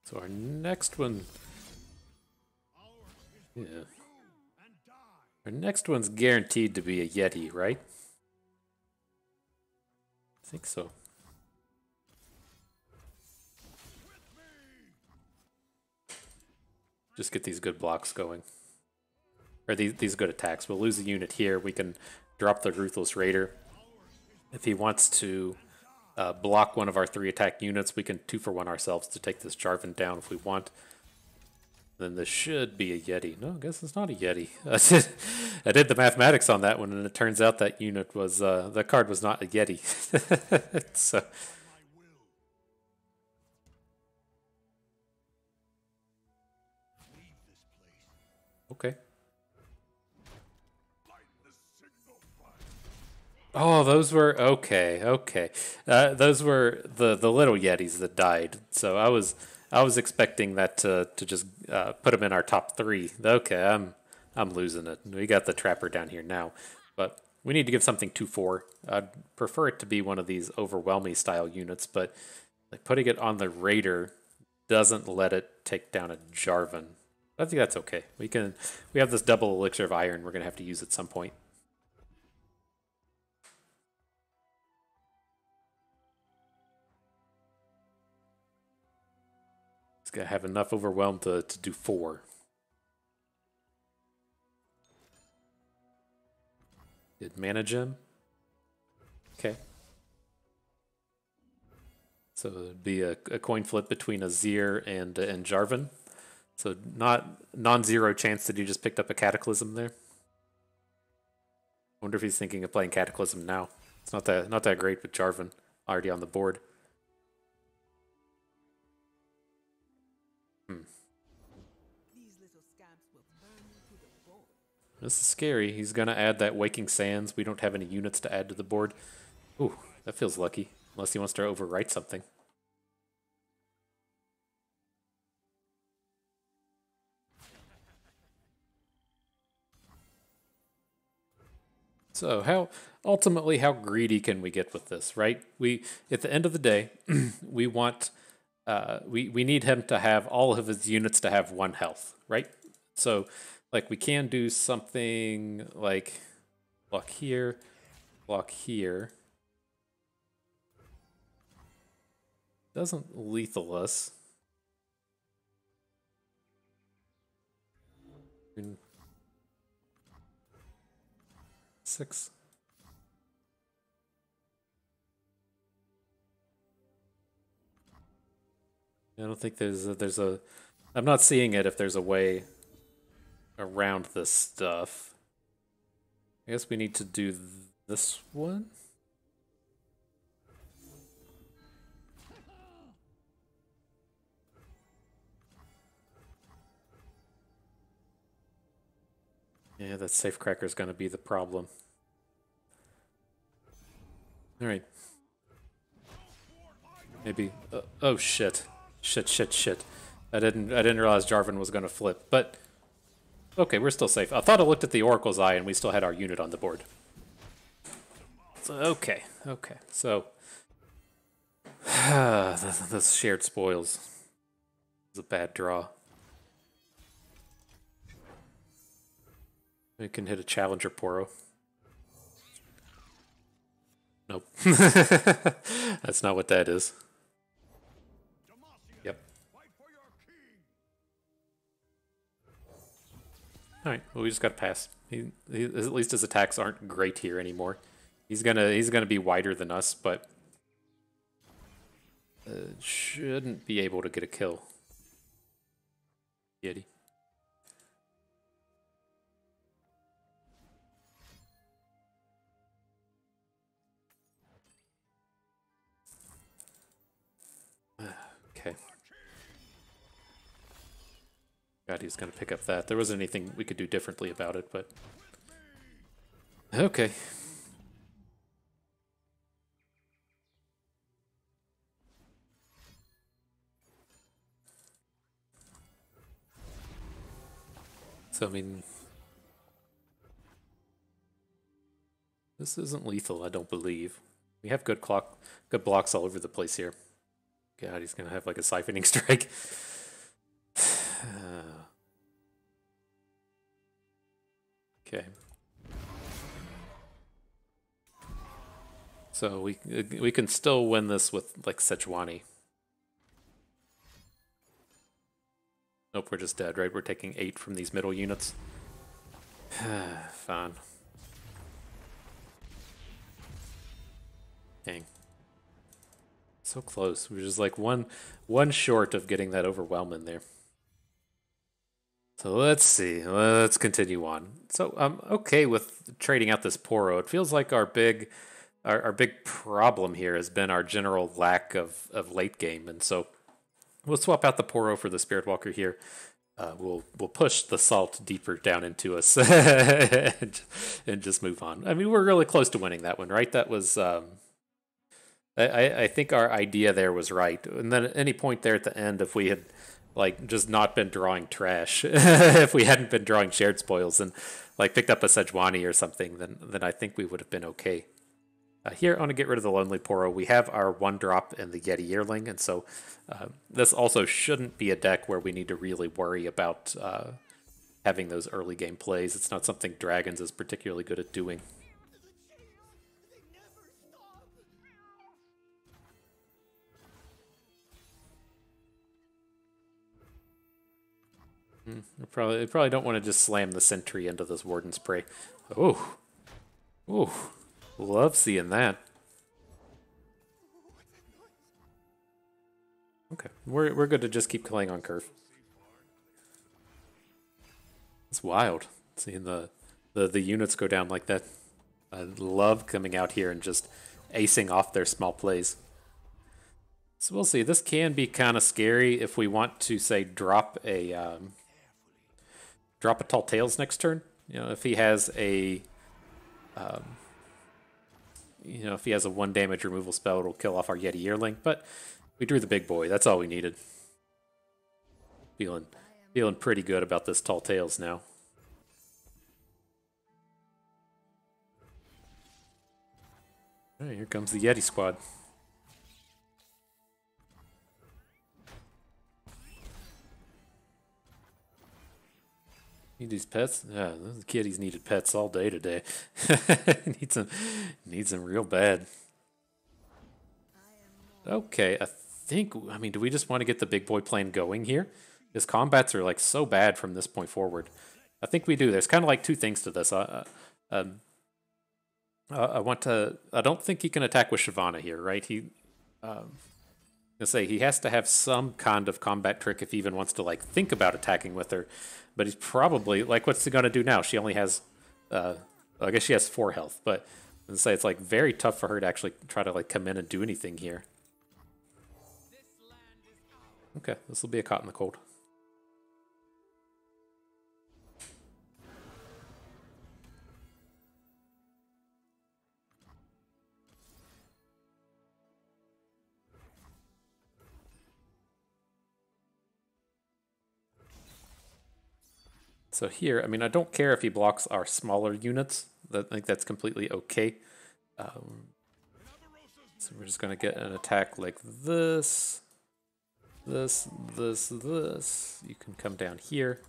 So our next one... Yeah. Our next one's guaranteed to be a Yeti, right? I think so. Just get these good blocks going. Or these good attacks. We'll lose a unit here. We can drop the Ruthless Raider. If he wants to block one of our 3 attack units, we can 2-for-1 ourselves to take this Jarvan down if we want. Then this should be a Yeti. No, I guess it's not a Yeti. I did the mathematics on that one, and it turns out that unit was the card was not a Yeti. So. Okay. Oh, those were okay. Okay, those were the little Yetis that died. So I was expecting that to just put them in our top 3. Okay, I'm losing it. We got the Trapper down here now, but we need to give something 2/4. I'd prefer it to be one of these overwhelming style units, but like putting it on the Raider doesn't let it take down a Jarvan. I think that's okay. We have this double elixir of iron. We're gonna have to use at some point. It's gonna have enough overwhelm to do 4. Did mana gem? Okay. So it'd be a coin flip between Azir and Jarvan. So not non-zero chance that he just picked up a Cataclysm there. Wonder if he's thinking of playing Cataclysm now. It's not that great with Jarvan already on the board. This is scary. He's going to add that Waking Sands. We don't have any units to add to the board. Ooh, that feels lucky. Unless he wants to overwrite something. So ultimately how greedy can we get with this, right? At the end of the day, we want we need him to have all of his units to have 1 health, right? So like we can do something like block here, block here. Doesn't lethal us. 6. I don't think there's a I'm not seeing it if there's a way around this stuff. I guess we need to do this one. Yeah, that safecracker is going to be the problem. All right. Maybe. Oh shit! Shit! I didn't realize Jarvan was going to flip. But okay, we're still safe. I thought I looked at the Oracle's Eye and we still had our unit on the board. So, okay. So the shared spoils is a bad draw. We can hit a Challenger Poro. Nope. That's not what that is. Yep. Alright, well we just gotta pass. At least his attacks aren't great here anymore. He's gonna be wider than us, but shouldn't be able to get a kill. Yeti. Okay. God, he's gonna pick up that. There wasn't anything we could do differently about it, but okay. So I mean, this isn't lethal, I don't believe. We have good blocks all over the place here. God, he's gonna have like a siphoning strike. Okay. So we can still win this with like Sejuani. Nope, we're just dead, right? We're taking 8 from these middle units. Fine. Dang. So close. We're just like one short of getting that overwhelm in there. So let's see. Let's continue on. So I'm okay with trading out this Poro. It feels like our big problem here has been our general lack of late game, and so we'll swap out the Poro for the Spirit Walker here. We'll push the salt deeper down into us and just move on. I mean, we're really close to winning that one, right? That was I think our idea there was right. And then at any point there at the end, if we had like just not been drawing trash, if we hadn't been drawing shared spoils and like picked up a Sejuani or something, then I think we would have been okay. Here, I want to get rid of the Lonely Poro. We have our 1-drop and the Yeti Yearling, and so this also shouldn't be a deck where we need to really worry about having those early game plays. It's not something Dragons is particularly good at doing. We probably don't want to just slam the Sentry into this Warden Spray. Oh, oh, love seeing that. Okay, we're good to just keep playing on curve. It's wild seeing the units go down like that. I love coming out here and just acing off their small plays. So we'll see. This can be kind of scary if we want to say drop a Tall Tales next turn. You know, if he has a if he has a 1 damage removal spell, it'll kill off our Yeti Yearling. But we drew the big boy. That's all we needed. Feeling pretty good about this Tall Tales now. All right, here comes the Yeti squad. Need these pets? Yeah, those kitties needed pets all day today. Needs them real bad. Okay, I mean, do we just want to get the big boy plan going here? His combats are like so bad from this point forward. I think we do. There's kind of like 2 things to this. I don't think he can attack with Shyvana here, right? He has to have some kind of combat trick if he even wants to like think about attacking with her. But he's probably like, what's he gonna do now? She only has, I guess she has 4 health. But I'd say it's like very tough for her to actually try to like come in and do anything here. Okay, this will be a caught in the cold. So here, I mean, I don't care if he blocks our smaller units. I think that's completely okay. So we're just going to get an attack like this. This. You can come down here.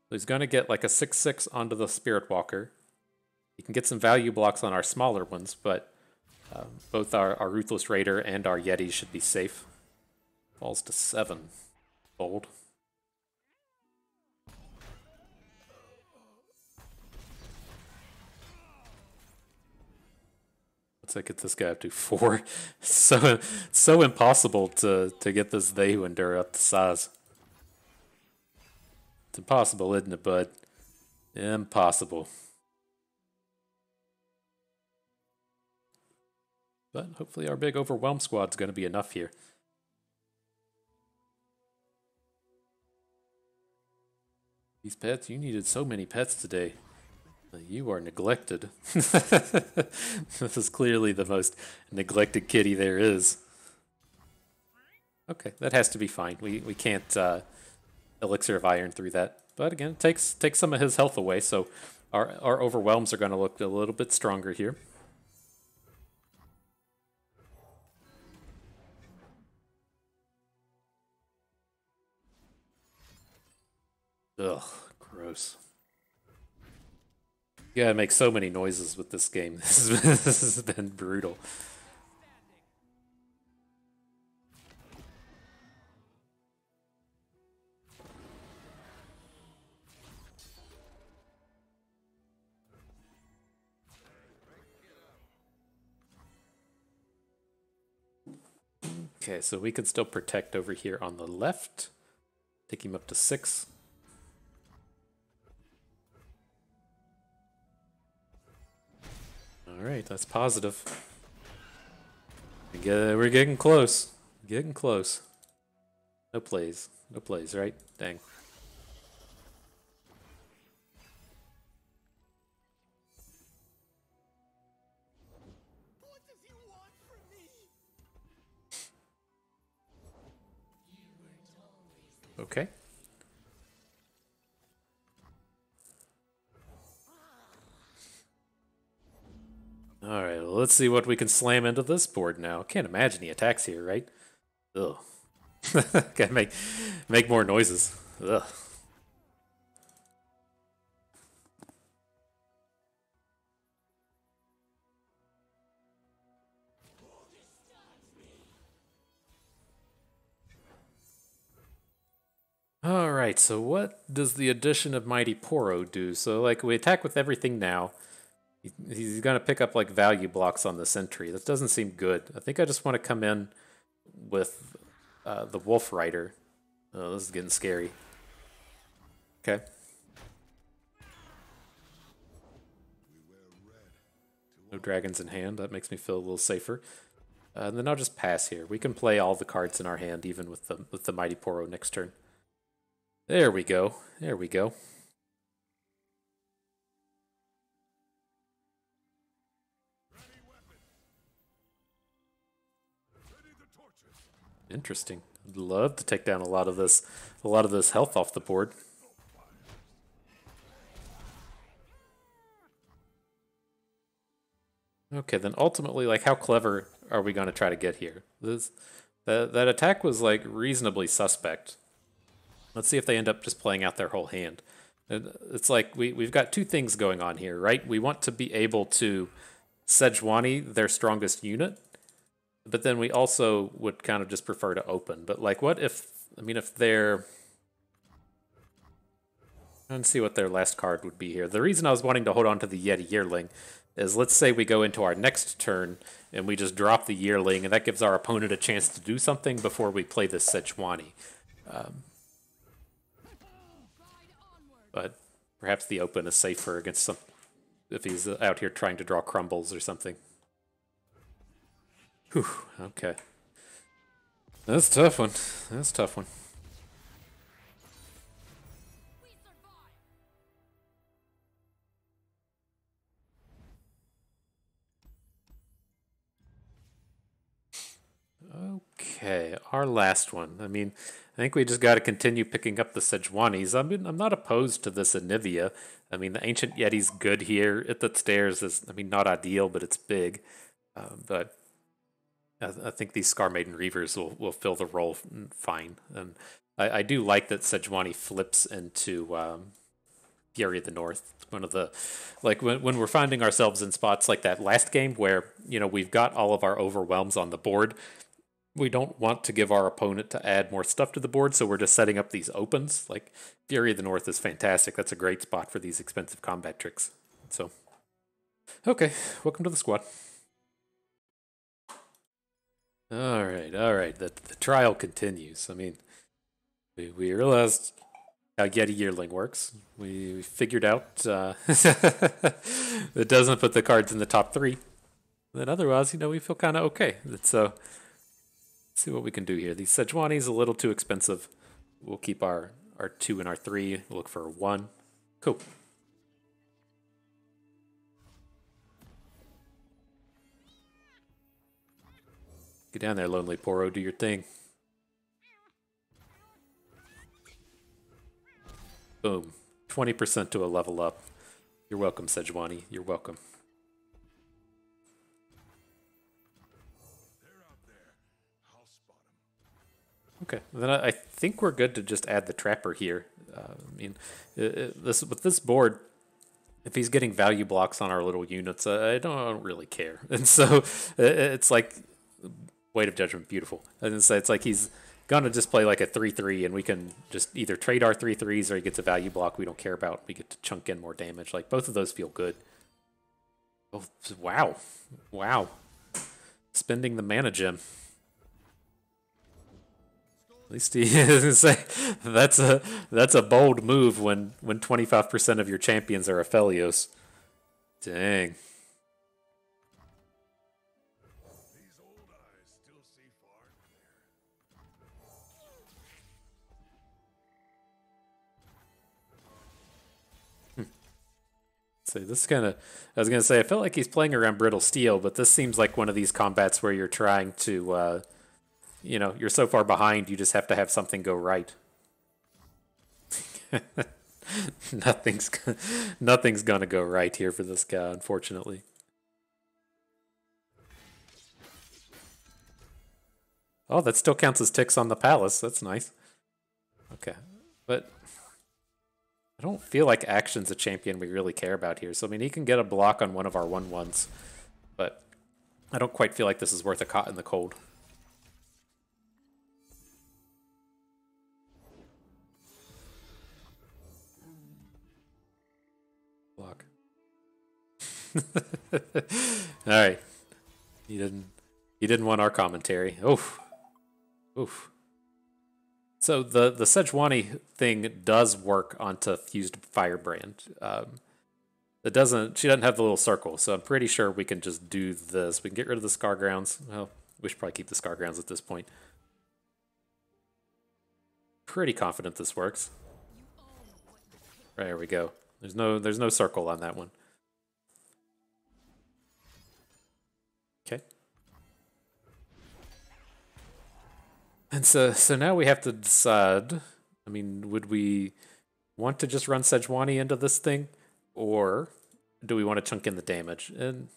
So he's going to get like a 6/6 onto the Spirit Walker. He can get some value blocks on our smaller ones, but both our Ruthless Raider and our Yetis should be safe. Falls to 7. Bold. What's I get this guy up to? 4. So impossible to get this They Who Endure up to size. It's impossible, isn't it, bud? Impossible. But hopefully our big Overwhelm squad's going to be enough here. These pets, you needed so many pets today. You are neglected. This is clearly the most neglected kitty there is. Okay, that has to be fine. We can't Elixir of Iron through that. But again, it takes some of his health away, so our Overwhelms are going to look a little bit stronger here. Ugh, gross. You gotta make so many noises with this game. This has been brutal. Okay, so we can still protect over here on the left. Take him up to 6. Alright, that's positive. We're getting close. Getting close. No plays. No plays, right? Dang. What does he want from me? Okay. Alright, well, let's see what we can slam into this board now. Can't imagine he attacks here, right? Ugh. Gotta make more noises. Ugh. Alright, so what does the addition of Mighty Poro do? So, like, we attack with everything now. He's going to pick up, like, value blocks on the sentry. That doesn't seem good. I think I just want to come in with the Wolf Rider. Oh, this is getting scary. Okay. No dragons in hand. That makes me feel a little safer. And then I'll just pass here. We can play all the cards in our hand, even with the Mighty Poro next turn. There we go. There we go. Interesting. I'd love to take down a lot of this health off the board. Okay, then ultimately, like, how clever are we going to try to get here? That attack was, like, reasonably suspect. Let's see if they end up just playing out their whole hand. It's like we've got two things going on here, right? We want to be able to Sejuani their strongest unit, but then we also would kind of just prefer to open. But, like, what if, I mean, if they're... Let's see what their last card would be here. The reason I was wanting to hold on to the Yeti Yearling is, let's say we go into our next turn and we just drop the Yearling, and that gives our opponent a chance to do something before we play this Sejuani. But perhaps the open is safer against some, if he's out here trying to draw crumbles or something. Whew, okay. That's a tough one. That's a tough one. Okay, our last one. I mean, I think we just got to continue picking up the Sejuanis. I mean, I'm not opposed to this Anivia. I mean, the Ancient Yeti's good here. At the stairs is, I mean, not ideal, but it's big. But I think these Scar Maiden Reavers will fill the role fine. And I do like that Sejuani flips into Fury of the North. One of the, like, when we're finding ourselves in spots like that last game where, you know, we've got all of our Overwhelms on the board. We don't want to give our opponent to add more stuff to the board, so we're just setting up these opens. Like, Fury of the North is fantastic. That's a great spot for these expensive combat tricks. So, okay, welcome to the squad. All right, all right. The trial continues. I mean, we realized how Yeti Yearling works. We figured out it doesn't put the cards in the top three. Then otherwise, we feel kind of okay. So let's see what we can do here. These Sejuani's a little too expensive. We'll keep our 2 and our 3. We'll look for a 1. Cool. Get down there, Lonely Poro. Do your thing. Boom. 20% to a level up. You're welcome, Sejuani. You're welcome. Okay, then I think we're good to just add the Trapper here. I mean, with this board, if he's getting value blocks on our little units, I don't really care. And so it's like Weight of Judgment, beautiful. And so it's like he's gonna just play like a 3/3, and we can just either trade our 3/3s or he gets a value block we don't care about. We get to chunk in more damage. Like both of those feel good. Oh wow, wow! Spending the mana gem. At least he is say that's a bold move when 25% of your champions are Aphelios. Dang. So this kind of, I was gonna say, I felt like he's playing around Brittle Steel, but this seems like one of these combats where you're trying to, you're so far behind, you just have to have something go right. nothing's gonna go right here for this guy, unfortunately. Oh, that still counts as ticks on the palace. That's nice. Okay, but I don't feel like Action's a champion we really care about here. So, I mean, he can get a block on one of our 1/1s, but I don't quite feel like this is worth a caught in the cold. Block. All right. He didn't want our commentary. Oof. Oof. So the Sejuani thing does work onto Fused Firebrand. She doesn't have the little circle, so I'm pretty sure we can just do this. We can get rid of the Scar Grounds. Well, we should probably keep the Scar Grounds at this point. Pretty confident this works. There we go. There's no circle on that one. Okay. And so now we have to decide, I mean, would we want to just run Sejuani into this thing? Or do we want to chunk in the damage? And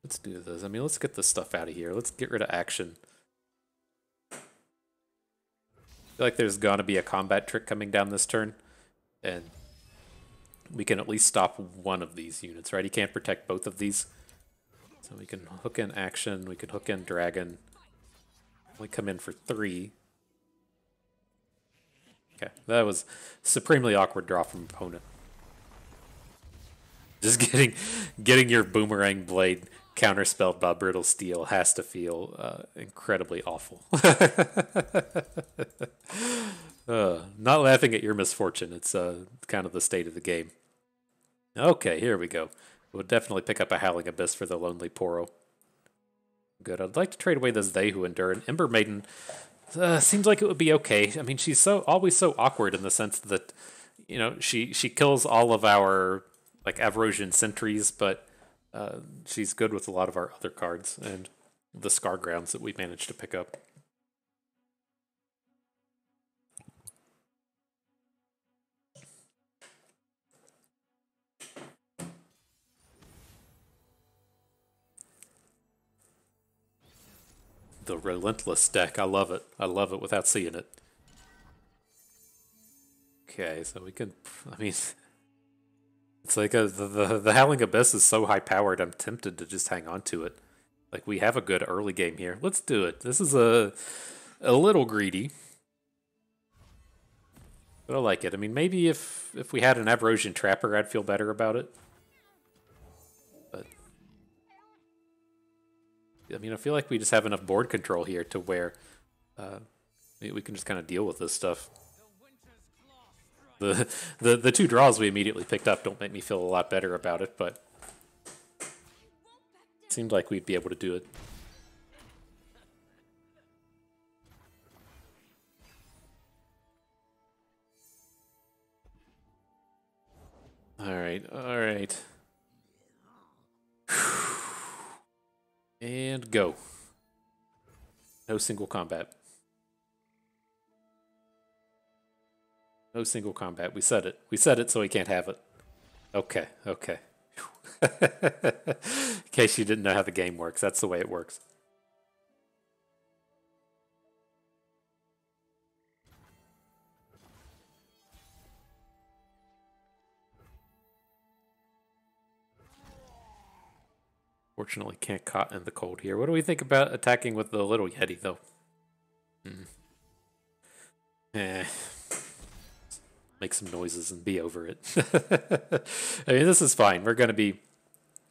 let's do this. I mean, let's get this stuff out of here. Let's get rid of Action. I feel like there's gonna be a combat trick coming down this turn. And we can at least stop one of these units, right? He can't protect both of these. So we can hook in Action. We can hook in Dragon. We come in for 3. Okay, that was supremely awkward draw from opponent. Just getting your Boomerang Blade counterspelled by Brittle Steel has to feel incredibly awful. Not laughing at your misfortune. It's kind of the state of the game. Okay, here we go. We'll definitely pick up a Howling Abyss for the Lonely Poro. Good. I'd like to trade away this They Who Endure. And Ember Maiden seems like it would be okay. I mean, she's always so awkward in the sense that, she kills all of our like Avarosian sentries, but she's good with a lot of our other cards and the Scar Grounds that we managed to pick up. The Relentless deck. I love it. I love it without seeing it. Okay, so we can... I mean... It's like the Howling Abyss is so high powered, I'm tempted to just hang on to it. Like, we have a good early game here. Let's do it. This is a little greedy. But I like it. I mean, maybe if we had an Avarosian Trapper, I'd feel better about it. But I mean, I feel like we just have enough board control here to where we can just kind of deal with this stuff. The two draws we immediately picked up don't make me feel a lot better about it, but it seemed like we'd be able to do it. Alright, alright. And go. No single combat. No single combat. We said it. We said it, so he can't have it. Okay, okay. In case you didn't know how the game works, that's the way it works. Fortunately, can't caught in the cold here. What do we think about attacking with the little Yeti, though? Make some noises and be over it. I mean, this is fine. We're going to be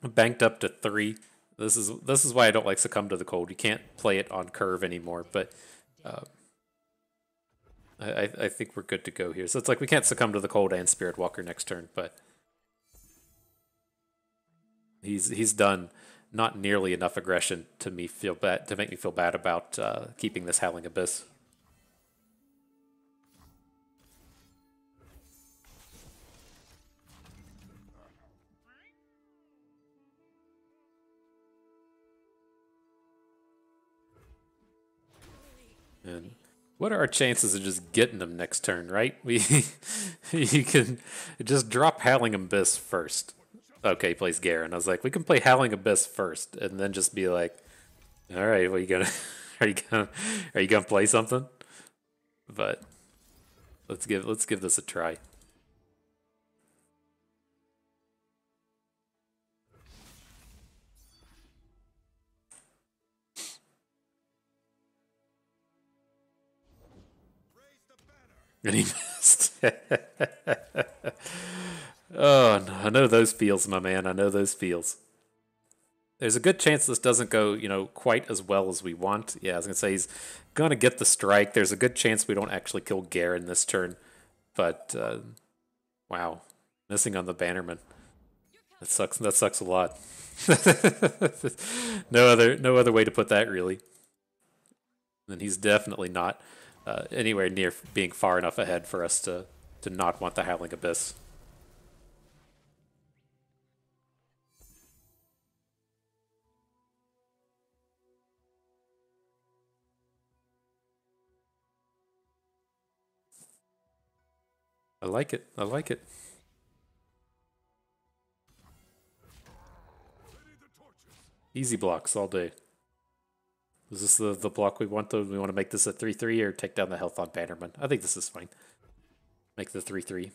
banked up to 3. This is why I don't like Succumb to the Cold. You can't play it on curve anymore, but I think we're good to go here. So it's like we can't Succumb to the Cold and Spirit Walker next turn, but he's done not nearly enough aggression to make me feel bad about keeping this Howling Abyss. And what are our chances of just getting them next turn, right? You can just drop Howling Abyss first. Okay, he plays Garen. I was like, we can play Howling Abyss first, and then just be like, all right, what are you gonna, are you gonna play something? But let's give this a try. And he missed. Oh, no, I know those feels, my man. I know those feels. There's a good chance this doesn't go, quite as well as we want. Yeah, I was going to say he's going to get the strike. There's a good chance we don't actually kill Garen this turn. But, wow. Missing on the Bannerman. That sucks. That sucks a lot. No other way to put that, really. And he's definitely not anywhere near being far enough ahead for us to not want the Howling Abyss. I like it. I like it. Easy blocks all day. Is this the block we want, though? We want to make this a 3-3 or take down the health on Bannerman? I think this is fine. Make the 3-3.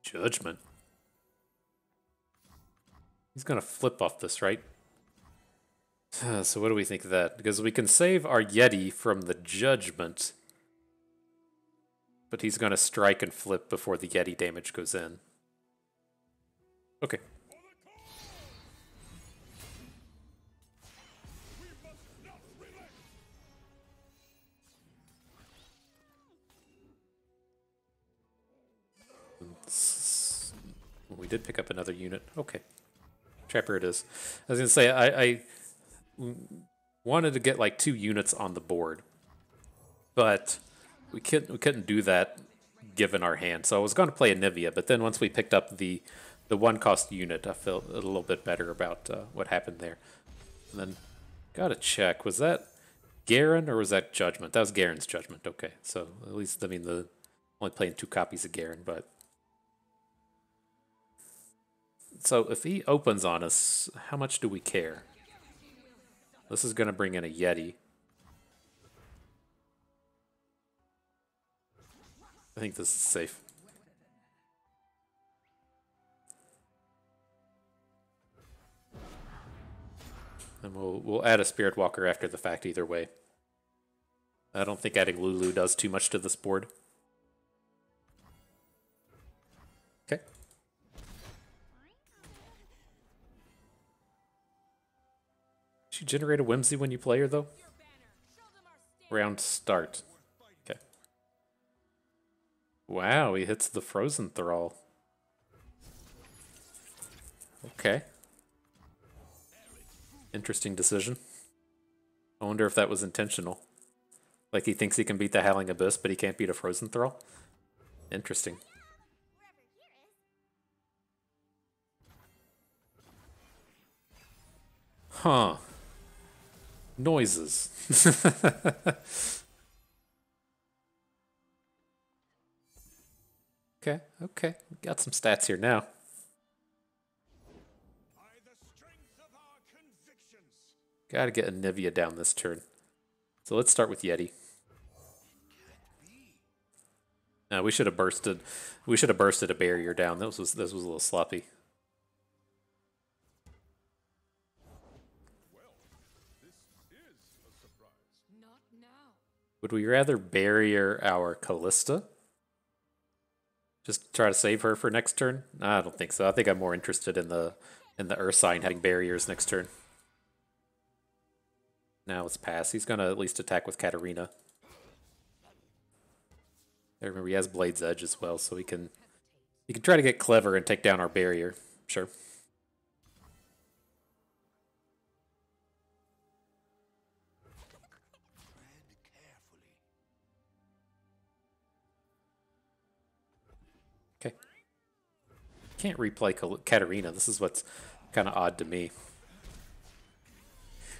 Judgment. He's going to flip off this, right? So what do we think of that? Because we can save our Yeti from the Judgment, but he's going to strike and flip before the Yeti damage goes in. Okay. We did pick up another unit. Okay. Trapper it is. I was going to say, I wanted to get like 2 units on the board, but we couldn't do that given our hand. So I was going to play Anivia, but then once we picked up the 1-cost unit, I felt a little bit better about what happened there. And then gotta check, was that Garen or was that Judgment? That was Garen's Judgment. Okay, so at least, I mean, only playing 2 copies of Garen, but so if he opens on us, how much do we care? This is going to bring in a Yeti. I think this is safe. And we'll add a Spirit Walker after the fact either way. I don't think adding Lulu does too much to this board. Okay. Did you generate a Whimsy when you play her, though? Round start. Okay. Wow, he hits the Frozen Thrall. Okay. Interesting decision. I wonder if that was intentional. Like he thinks he can beat the Howling Abyss, but he can't beat a Frozen Thrall? Interesting. Huh. Noises. Okay, okay. Got some stats here now. Gotta get Anivia down this turn. So let's start with Yeti. No, we should have bursted. We should have bursted a barrier down. This was a little sloppy. Would we rather barrier our Callista? Just try to save her for next turn? I don't think so. I think I'm more interested in the Ursine having barriers next turn. Now let's pass. He's gonna at least attack with Katarina. I remember he has Blade's Edge as well, so he can try to get clever and take down our barrier. Sure. Okay. Can't replay Katarina. This is what's kind of odd to me.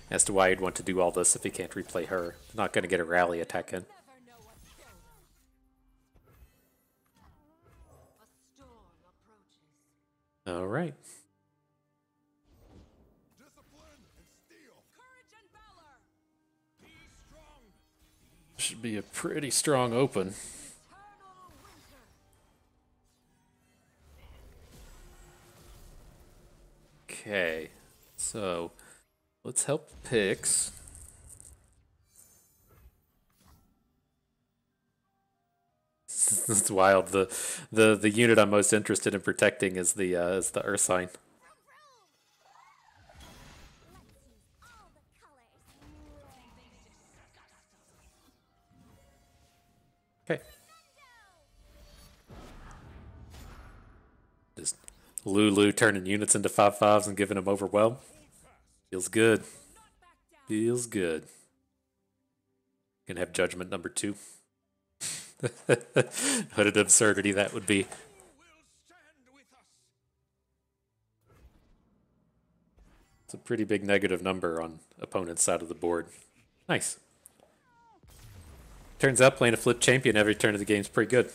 As to why he'd want to do all this if he can't replay her. Not going to get a rally attack in. All right. Should be a pretty strong open. Okay, so let's help Pix. It's wild. The unit I'm most interested in protecting is the Ursine. Okay. Just Lulu turning units into 5/5s and giving them Overwhelm. Feels good. Feels good. Gonna have Judgment number 2. What an absurdity that would be. It's a pretty big negative number on opponent's side of the board. Nice. Turns out playing a flip champion every turn of the game is pretty good.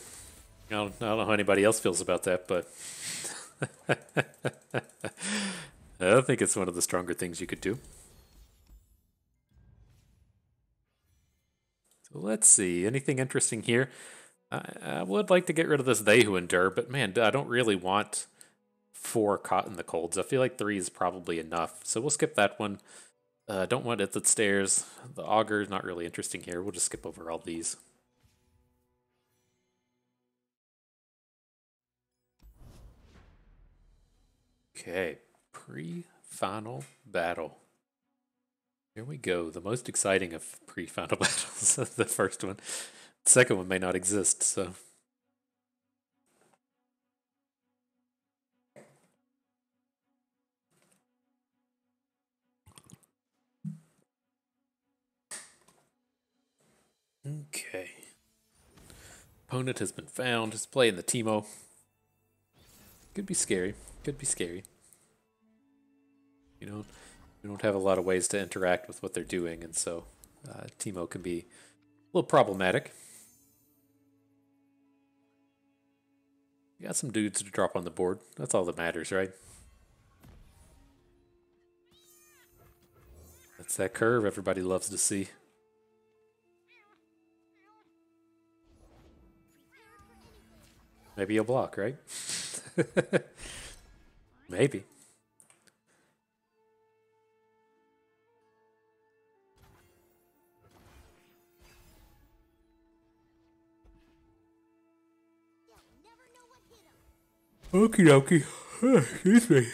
I don't know how anybody else feels about that, but I think it's one of the stronger things you could do. So let's see. Anything interesting here? I would like to get rid of this They Who Endure, but man, I don't really want 4 Caught in the Colds. I feel like 3 is probably enough. So we'll skip that one. Don't want It That Stares. The Augur is not really interesting here. We'll just skip over all these. Okay, pre-final battle. Here we go. The most exciting of pre-final battles. The first one. The second one may not exist, so. Okay. Opponent has been found. Just playing the Teemo. Could be scary. Could be scary. We don't have a lot of ways to interact with what they're doing, and so Teemo can be a little problematic. You got some dudes to drop on the board. That's all that matters, right? That's that curve everybody loves to see. Maybe you'll block, right? Maybe. Okie dokie. Excuse me.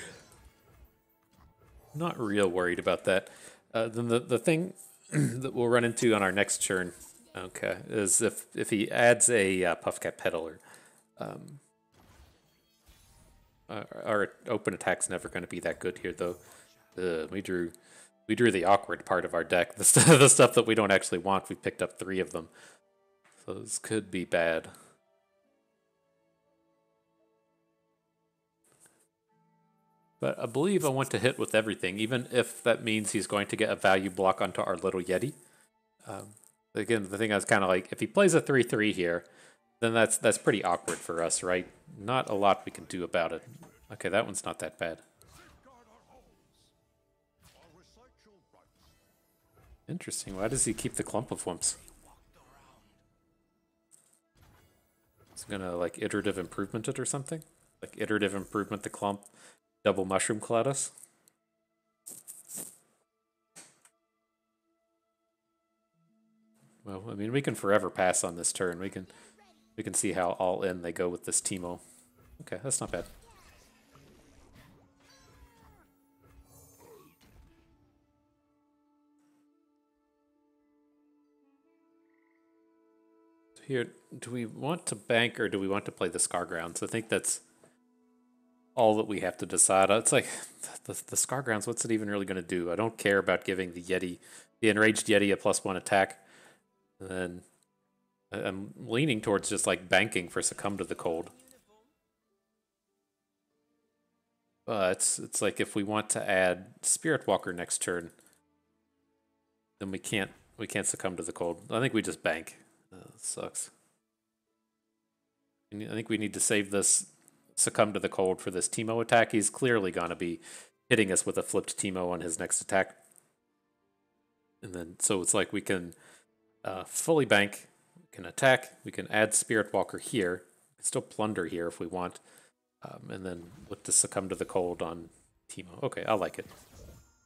Not real worried about that. Then the thing that we'll run into on our next turn, okay, is if he adds a Puffcat Peddler, our open attack's never going to be that good here, though. We drew the awkward part of our deck, the stuff that we don't actually want. We picked up 3 of them, so this could be bad. But I believe I want to hit with everything, even if that means he's going to get a value block onto our little Yeti. Again, the thing I was kind of like, if he plays a 3/3 here, then that's pretty awkward for us, right? Not a lot we can do about it. Okay, that one's not that bad. Interesting. Why does he keep the clump of wimps? It's gonna like iterative improvement it or something? Like iterative improvement the clump, double mushroom cloud us? Well, I mean, we can forever pass on this turn. We can see how all in they go with this Teemo. Okay, that's not bad. Here, do we want to bank or do we want to play the Scar Grounds? I think that's all that we have to decide. It's like the Scar Grounds. What's it even really going to do? I don't care about giving the enraged Yeti a +1 attack. And then I'm leaning towards just like banking for Succumb to the Cold. But it's like if we want to add Spirit Walker next turn, then we can't Succumb to the Cold. I think we just bank. Sucks. I think we need to save this Succumb to the Cold for this Teemo attack. He's clearly going to be hitting us with a flipped Teemo on his next attack. And then, so it's like we can fully bank, we can attack, we can add Spirit Walker here, we can still plunder here if we want, and then look to Succumb to the Cold on Teemo. Okay, I like it.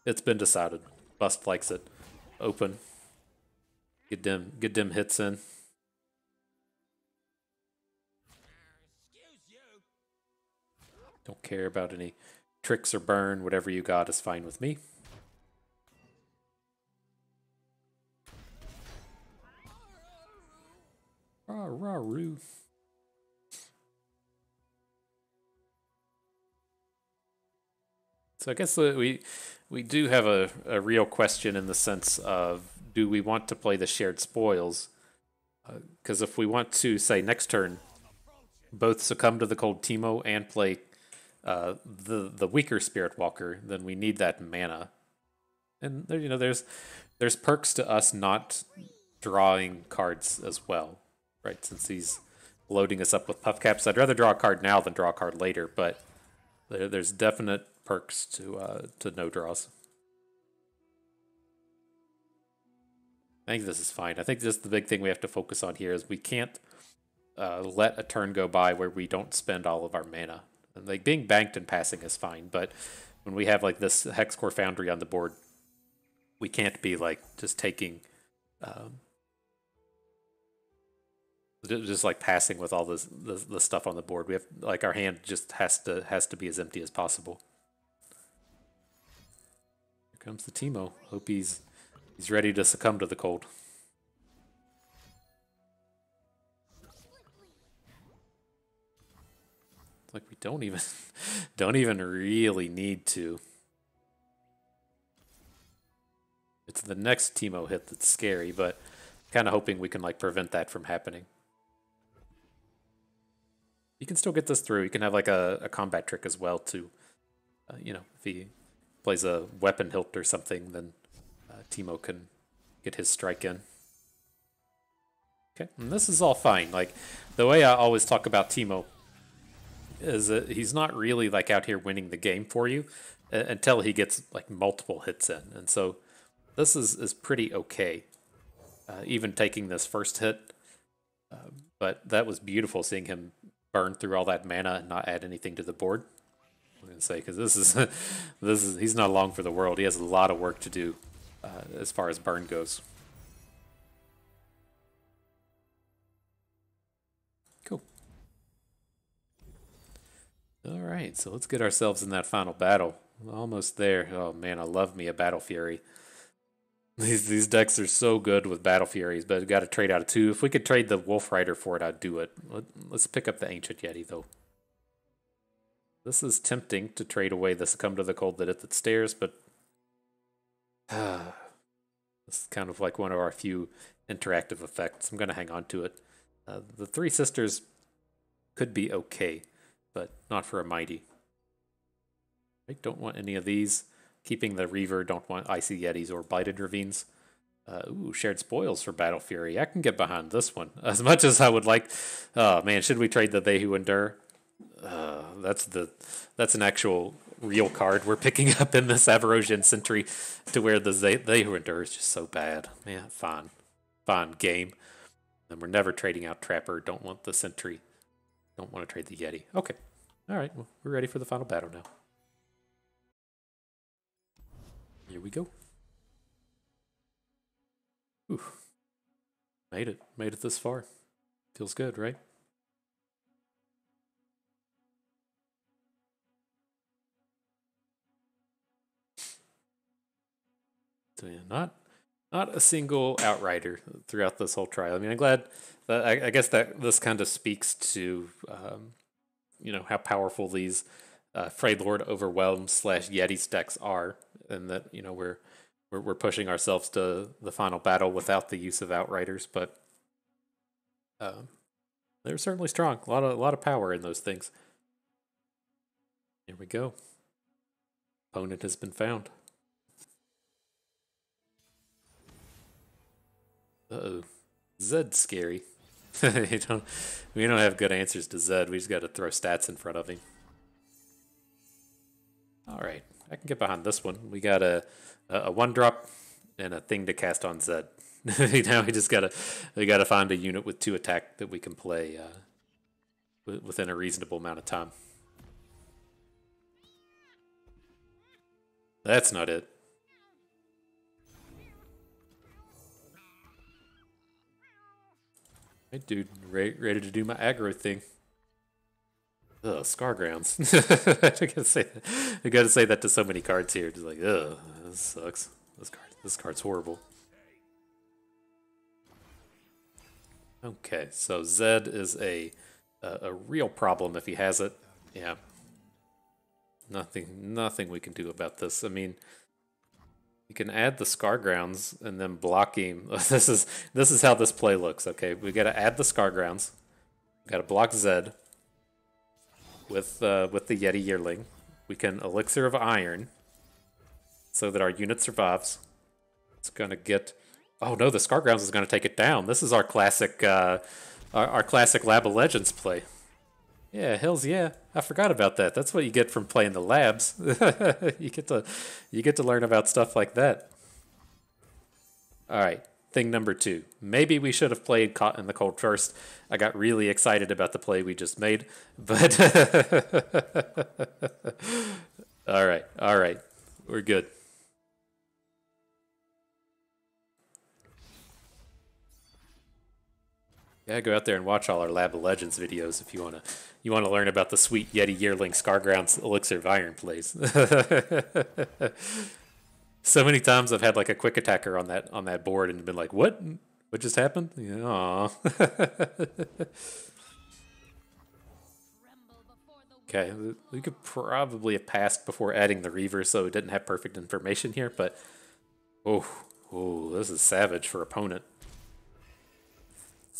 It's been decided. Bust likes it. Open. Get them hits in. Don't care about any tricks or burn. Whatever you got is fine with me. Rah-rah-roo. So I guess we do have a real question in the sense of, do we want to play the shared spoils? Because if we want to, say, next turn, both Succumb to the Cold Teemo and play the weaker Spirit Walker, then we need that mana. And there, there's perks to us not drawing cards as well, right? Since he's loading us up with puff caps, I'd rather draw a card now than draw a card later. But there's definite perks to no draws. I think this is fine. I think this is the big thing we have to focus on here is we can't let a turn go by where we don't spend all of our mana. And like being banked and passing is fine, but when we have like this Hexcore Foundry on the board, we can't be like just taking, just like passing with all the stuff on the board. We have like our hand just has to be as empty as possible. Here comes the Teemo. Hope he's ready to succumb to the cold. Like we don't even really need to. It's the next Teemo hit that's scary, but kind of hoping we can like prevent that from happening. You can still get this through. You can have like a combat trick as well too. If he plays a weapon hilt or something, then Teemo can get his strike in. Okay, and this is all fine. Like the way I always talk about Teemo is that he's not really like out here winning the game for you until he gets like multiple hits in, and so this is pretty okay. Even taking this first hit, but that was beautiful seeing him burn through all that mana and not add anything to the board. I'm gonna say because this is he's not long for the world. He has a lot of work to do as far as burn goes. Cool. All right, so let's get ourselves in that final battle. Almost there. Oh man, I love me a Battle Fury. These decks are so good with Battle Furies, but I've got to trade out of 2. If we could trade the Wolf Rider for it, I'd do it. Let's pick up the Ancient Yeti, though. This is tempting to trade away the Succumb to the Cold that Stairs, but this is kind of like one of our few interactive effects. I'm going to hang on to it. The Three Sisters could be okay, but not for a Mighty. I don't want any of these. Keeping the Reaver, don't want Icy Yetis or Blighted Ravines. Ooh, Shared Spoils for Battle Fury. I can get behind this one. As much as I would like... Oh, man, should we trade the They Who Endure? That's an actual real card we're picking up in this Avarosian Sentry, to where the They Who Endure is just so bad. Man, fine. Fine, game. And we're never trading out Trapper. Don't want the Sentry. Don't want to trade the Yeti. Okay. All right, well, we're ready for the final battle now. Here we go. Ooh. Made it. Made it this far. Feels good, right? So yeah, not a single outrider throughout this whole trial. I mean, I'm glad that I guess that this kind of speaks to you know, how powerful these Freljord Overwhelms / Yetis decks are, and that, you know, we're pushing ourselves to the final battle without the use of outriders, but they're certainly strong. A lot of power in those things. Here we go. Opponent has been found. Uh-oh. Zed's scary. we don't have good answers to Zed. We just got to throw stats in front of him. All right, I can get behind this one. We got a 1-drop and a thing to cast on Zed. Now we gotta find a unit with 2 attack that we can play within a reasonable amount of time. That's not it. Hey, dude, ready to do my aggro thing. Ugh, Scargrounds. I gotta say that to so many cards here. Just like, ugh, this sucks. This card's horrible. Okay, so Zed is a real problem if he has it. Yeah. Nothing we can do about this. I mean, you can add the Scargrounds and then block him. This is how this play looks. Okay, we gotta add the Scargrounds. We gotta block Zed with the Yeti Yearling. We can Elixir of Iron so that our unit survives. It's gonna get. Oh no, the Scargrounds is gonna take it down. This is our classic our classic Lab of Legends play. Yeah, hells yeah. I forgot about that. That's what you get from playing the labs. you get to learn about stuff like that. All right, thing number 2. Maybe we should have played Caught in the Cold first. I got really excited about the play we just made, but all right. We're good. Yeah, go out there and watch all our Lab of Legends videos if you wanna learn about the sweet Yeti Yearling Scargrounds Elixir of Iron plays. So many times I've had like a quick attacker on that board and been like, what just happened? Yeah, aw. Okay, we could probably have passed before adding the Reaver, so we didn't have perfect information here, but oh, this is savage for opponent.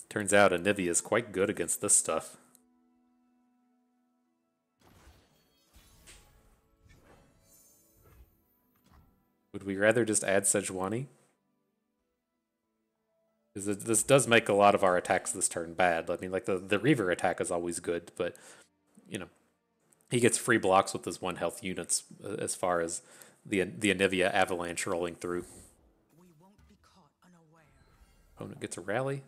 Turns out Anivia is quite good against this stuff. Would we rather just add Sejuani? Because this does make a lot of our attacks this turn bad. I mean, like the Reaver attack is always good, but, you know, he gets free blocks with his 1 health units as far as the Anivia avalanche rolling through. We won't be caught unaware. Opponent gets a rally.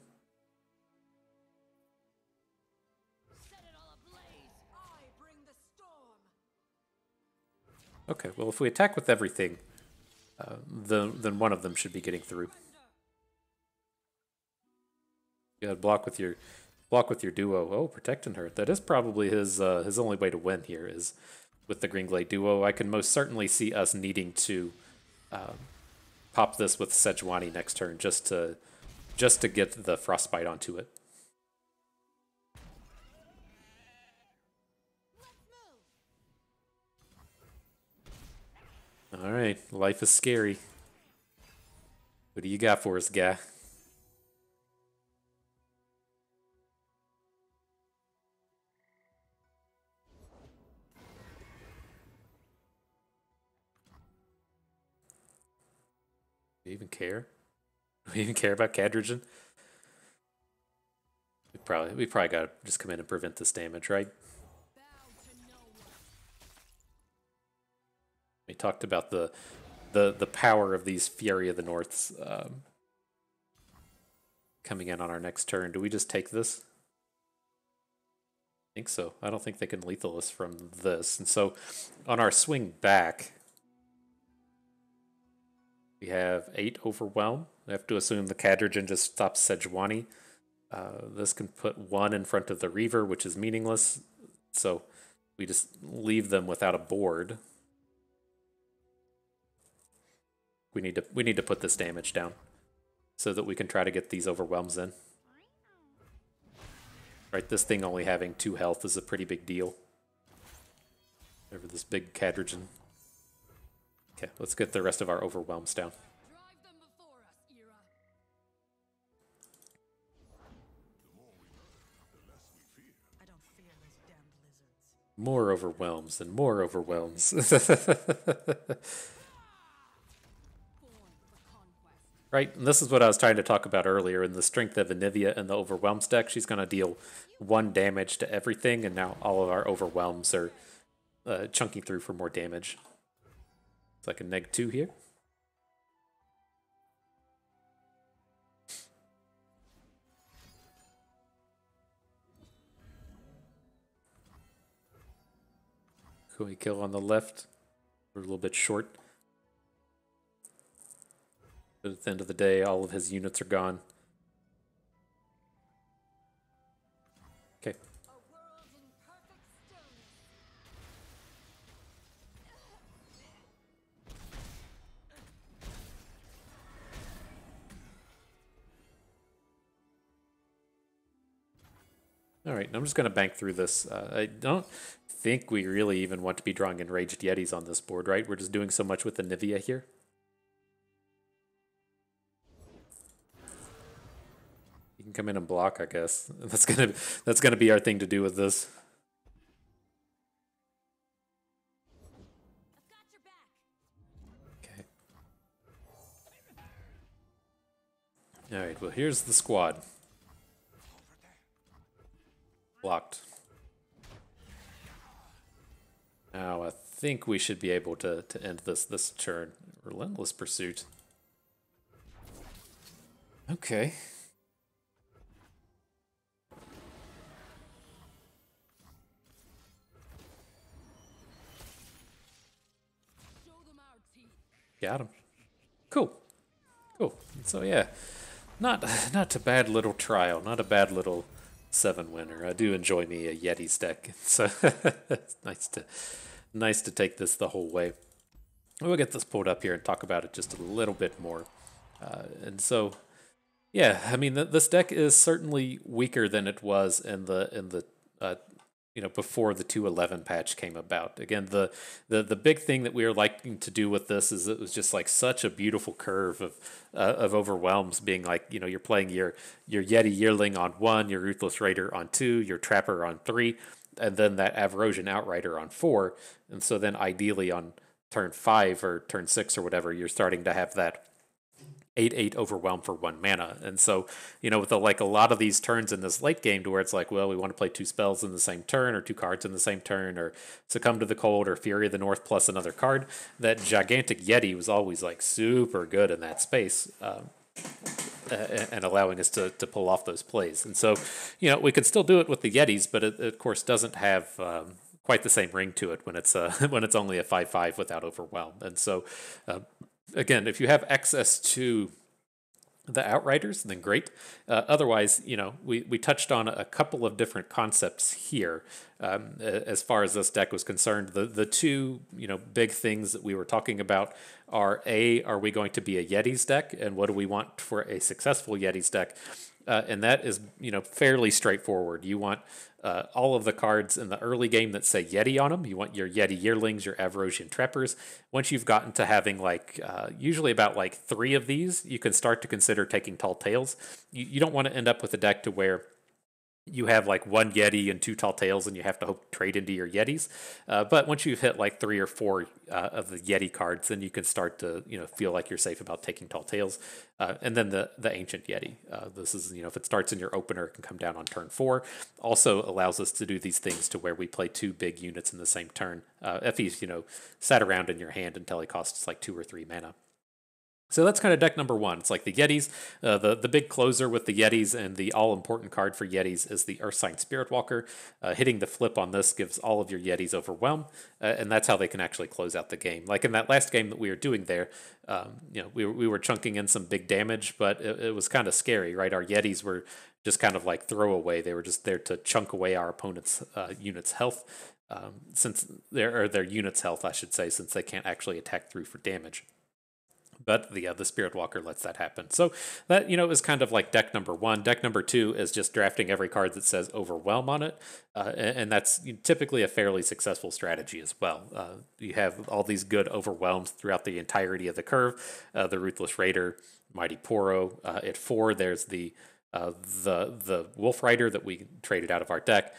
Okay, well, if we attack with everything, then one of them should be getting through. You gotta block with your duo. Oh, protecting her. That is probably his only way to win here is with the Green Glade duo. I can most certainly see us needing to pop this with Sejuani next turn just to get the Frostbite onto it. All right, life is scary. What do you got for us, guy? Do we even care? Do we even care about Cadrigen? We probably gotta just come in and prevent this damage, right? We talked about the power of these Fury of the Norths coming in on our next turn. Do we just take this? I think so. I don't think they can lethal us from this. And so on our swing back, we have 8 Overwhelm. I have to assume the Cadrigen just stops Sejuani. This can put 1 in front of the Reaver, which is meaningless. So we just leave them without a board. We need to put this damage down so that we can try to get these Overwhelms in. Right, this thing only having 2 health is a pretty big deal. Over this big Cadrigen. Okay, let's get the rest of our Overwhelms down. More Overwhelms and more Overwhelms. Right, and this is what I was trying to talk about earlier in the Strength of Anivia and the Overwhelms deck. She's going to deal 1 damage to everything, and now all of our Overwhelms are chunking through for more damage. So I can neg 2 here. Can we kill on the left? We're a little bit short. But at the end of the day, all of his units are gone. Okay. All right, I'm just going to bank through this. I don't think we really even want to be drawing Enraged Yetis on this board, right? We're just doing so much with Anivia here. You can come in and block, I guess. That's gonna be our thing to do with this. Okay. All right. Well, here's the squad. Blocked. Now I think we should be able to end this turn. Relentless Pursuit. Okay. Got him. Cool. Cool. So yeah, not a bad little trial. Not a bad little 7 winner. I do enjoy me a Yetis deck. So it's nice to take this the whole way. We'll get this pulled up here and talk about it just a little bit more. And so, yeah, I mean this deck is certainly weaker than it was in the before the 2.11 patch came about. Again, the big thing that we are liking to do with this is it was just like such a beautiful curve of Overwhelms, being like, you're playing your Yeti Yearling on 1, your Ruthless Raider on 2, your Trapper on 3, and then that Avarosian Outrider on 4. And so then ideally on turn 5 or turn 6 or whatever, you're starting to have that 8/8 Overwhelm for 1 mana. And so, with a lot of these turns in this late game to where it's like, well, we want to play 2 spells in the same turn or 2 cards in the same turn or Succumb to the Cold or Fury of the North plus another card, that gigantic Yeti was always like super good in that space. And allowing us to pull off those plays. And so, we could still do it with the Yetis, but it of course doesn't have quite the same ring to it when it's when it's only a 5/5 without Overwhelm. And so, again, if you have access to the Outriders, then great. Otherwise, we touched on a couple of different concepts here as far as this deck was concerned. The two, big things that we were talking about are are we going to be a Yetis deck, and what do we want for a successful Yetis deck? And that is, fairly straightforward. You want all of the cards in the early game that say Yeti on them. You want your Yeti Yearlings, your Avarosian Trappers. Once you've gotten to having usually about 3 of these, you can start to consider taking Tall Tales. You don't want to end up with a deck to where you have 1 Yeti and 2 Tall Tales, and you have to hope to trade into your Yetis. But once you've hit 3 or 4 of the Yeti cards, then you can start to feel like you're safe about taking Tall Tales. And then the Ancient Yeti. This is if it starts in your opener, it can come down on turn 4. Also allows us to do these things to where we play 2 big units in the same turn. If he's sat around in your hand until he costs 2 or 3 mana. So that's kind of deck number 1. It's like the Yetis. The big closer with the Yetis, and the all-important card for Yetis is the Earthsign Spirit Walker. Hitting the flip on this gives all of your Yetis Overwhelm, and that's how they can actually close out the game. Like in that last game that we were doing there, we were chunking in some big damage, but it was kind of scary, right? Our Yetis were just kind of throwaway. They were just there to chunk away our opponent's unit's health, since their unit's health, I should say, since they can't actually attack through for damage. But the Spirit Walker lets that happen. So that, is kind of like deck number 1. Deck number 2 is just drafting every card that says Overwhelm on it. And that's typically a fairly successful strategy as well. You have all these good Overwhelms throughout the entirety of the curve. The Ruthless Raider, Mighty Poro. At 4, there's the Wolf Rider that we traded out of our deck.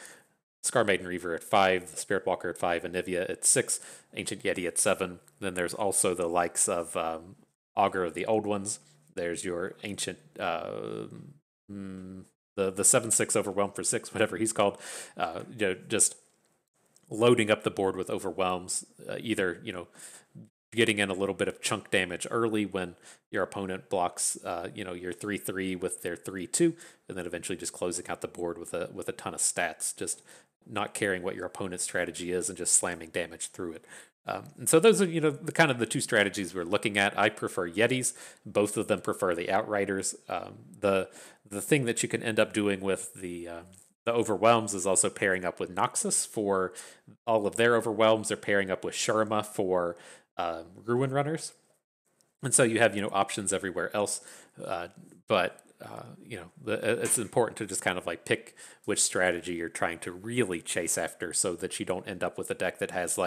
Scar Maiden Reaver at 5, the Spirit Walker at 5, Anivia at 6, Ancient Yeti at 7. Then there's also the likes of Augur of the Old Ones. There's your Ancient, the 7/6 Overwhelm for 6, whatever he's called. Just loading up the board with Overwhelms, either, getting in a little bit of chunk damage early when your opponent blocks, your 3/3 with their 3/2, and then eventually just closing out the board with a ton of stats, just not caring what your opponent's strategy is and just slamming damage through it. And so those are, the kind of the 2 strategies we're looking at. I prefer Yetis. Both of them prefer the Outriders. The thing that you can end up doing with the Overwhelms is also pairing up with Noxus for all of their Overwhelms. They're pairing up with Shurima for Ruin Runners. And so you have, options everywhere else. But it's important to just kind of pick which strategy you're trying to really chase after, so that you don't end up with a deck that has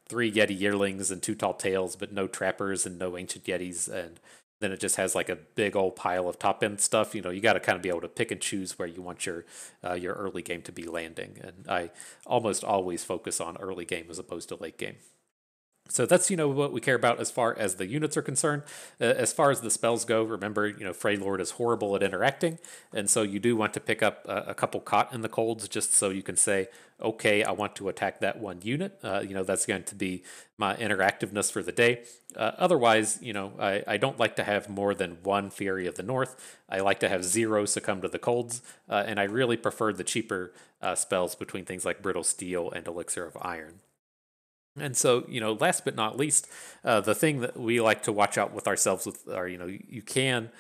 3 Yeti Yearlings and 2 Tall Tales, but no Trappers and no Ancient Yetis, and then it just has a big old pile of top end stuff. You got to kind of be able to pick and choose where you want your early game to be landing, and I almost always focus on early game as opposed to late game. So that's, what we care about as far as the units are concerned. As far as the spells go, remember, Freljord is horrible at interacting. And so you do want to pick up a couple Caught in the Colds, just so you can say, okay, I want to attack that 1 unit. That's going to be my interactiveness for the day. Otherwise, I don't like to have more than 1 Fury of the North. I like to have 0 Succumb to the Colds. And I really prefer the cheaper spells between things like Brittle Steel and Elixir of Iron. And so, last but not least, the thing that we like to watch out with ourselves with are, you can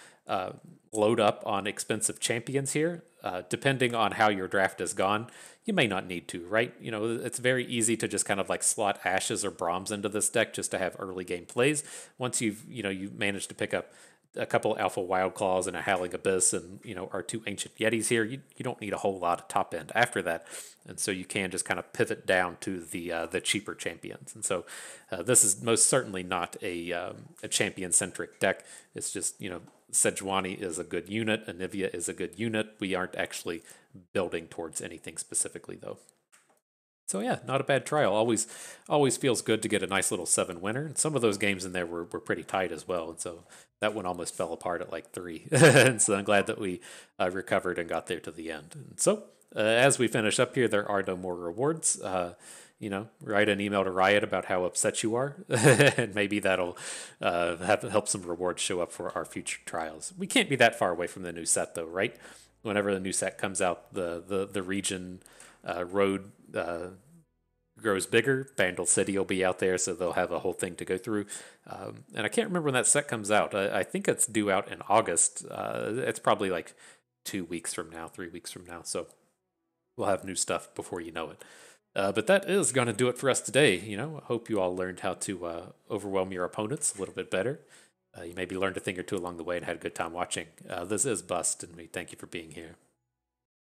load up on expensive champions here. Depending on how your draft has gone, you may not need to, right? It's very easy to just kind of slot Ashes or Brahms into this deck just to have early game plays. Once you've managed to pick up a couple Alpha Wild Claws and a Howling Abyss and, our 2 Ancient Yetis here, you don't need a whole lot of top end after that. And so you can just kind of pivot down to the cheaper champions. And so this is most certainly not a champion-centric deck. It's just, Sejuani is a good unit. Anivia is a good unit. We aren't actually building towards anything specifically, though. So yeah, not a bad trial. Always feels good to get a nice little 7 winner. And some of those games in there were pretty tight as well. And so that one almost fell apart at 3. And so I'm glad that we recovered and got there to the end. And so as we finish up here, there are no more rewards. Write an email to Riot about how upset you are, and maybe that'll help some rewards show up for our future trials. We can't be that far away from the new set, though, right? Whenever the new set comes out, the region road grows bigger, Vandal City will be out there, so they'll have a whole thing to go through. And I can't remember when that set comes out. I think it's due out in August. It's probably like 2 weeks from now, 3 weeks from now. So we'll have new stuff before you know it. But that is going to do it for us today. I hope you all learned how to overwhelm your opponents a little bit better. You maybe learned a thing or two along the way and had a good time watching. This is Bust, and we thank you for being here.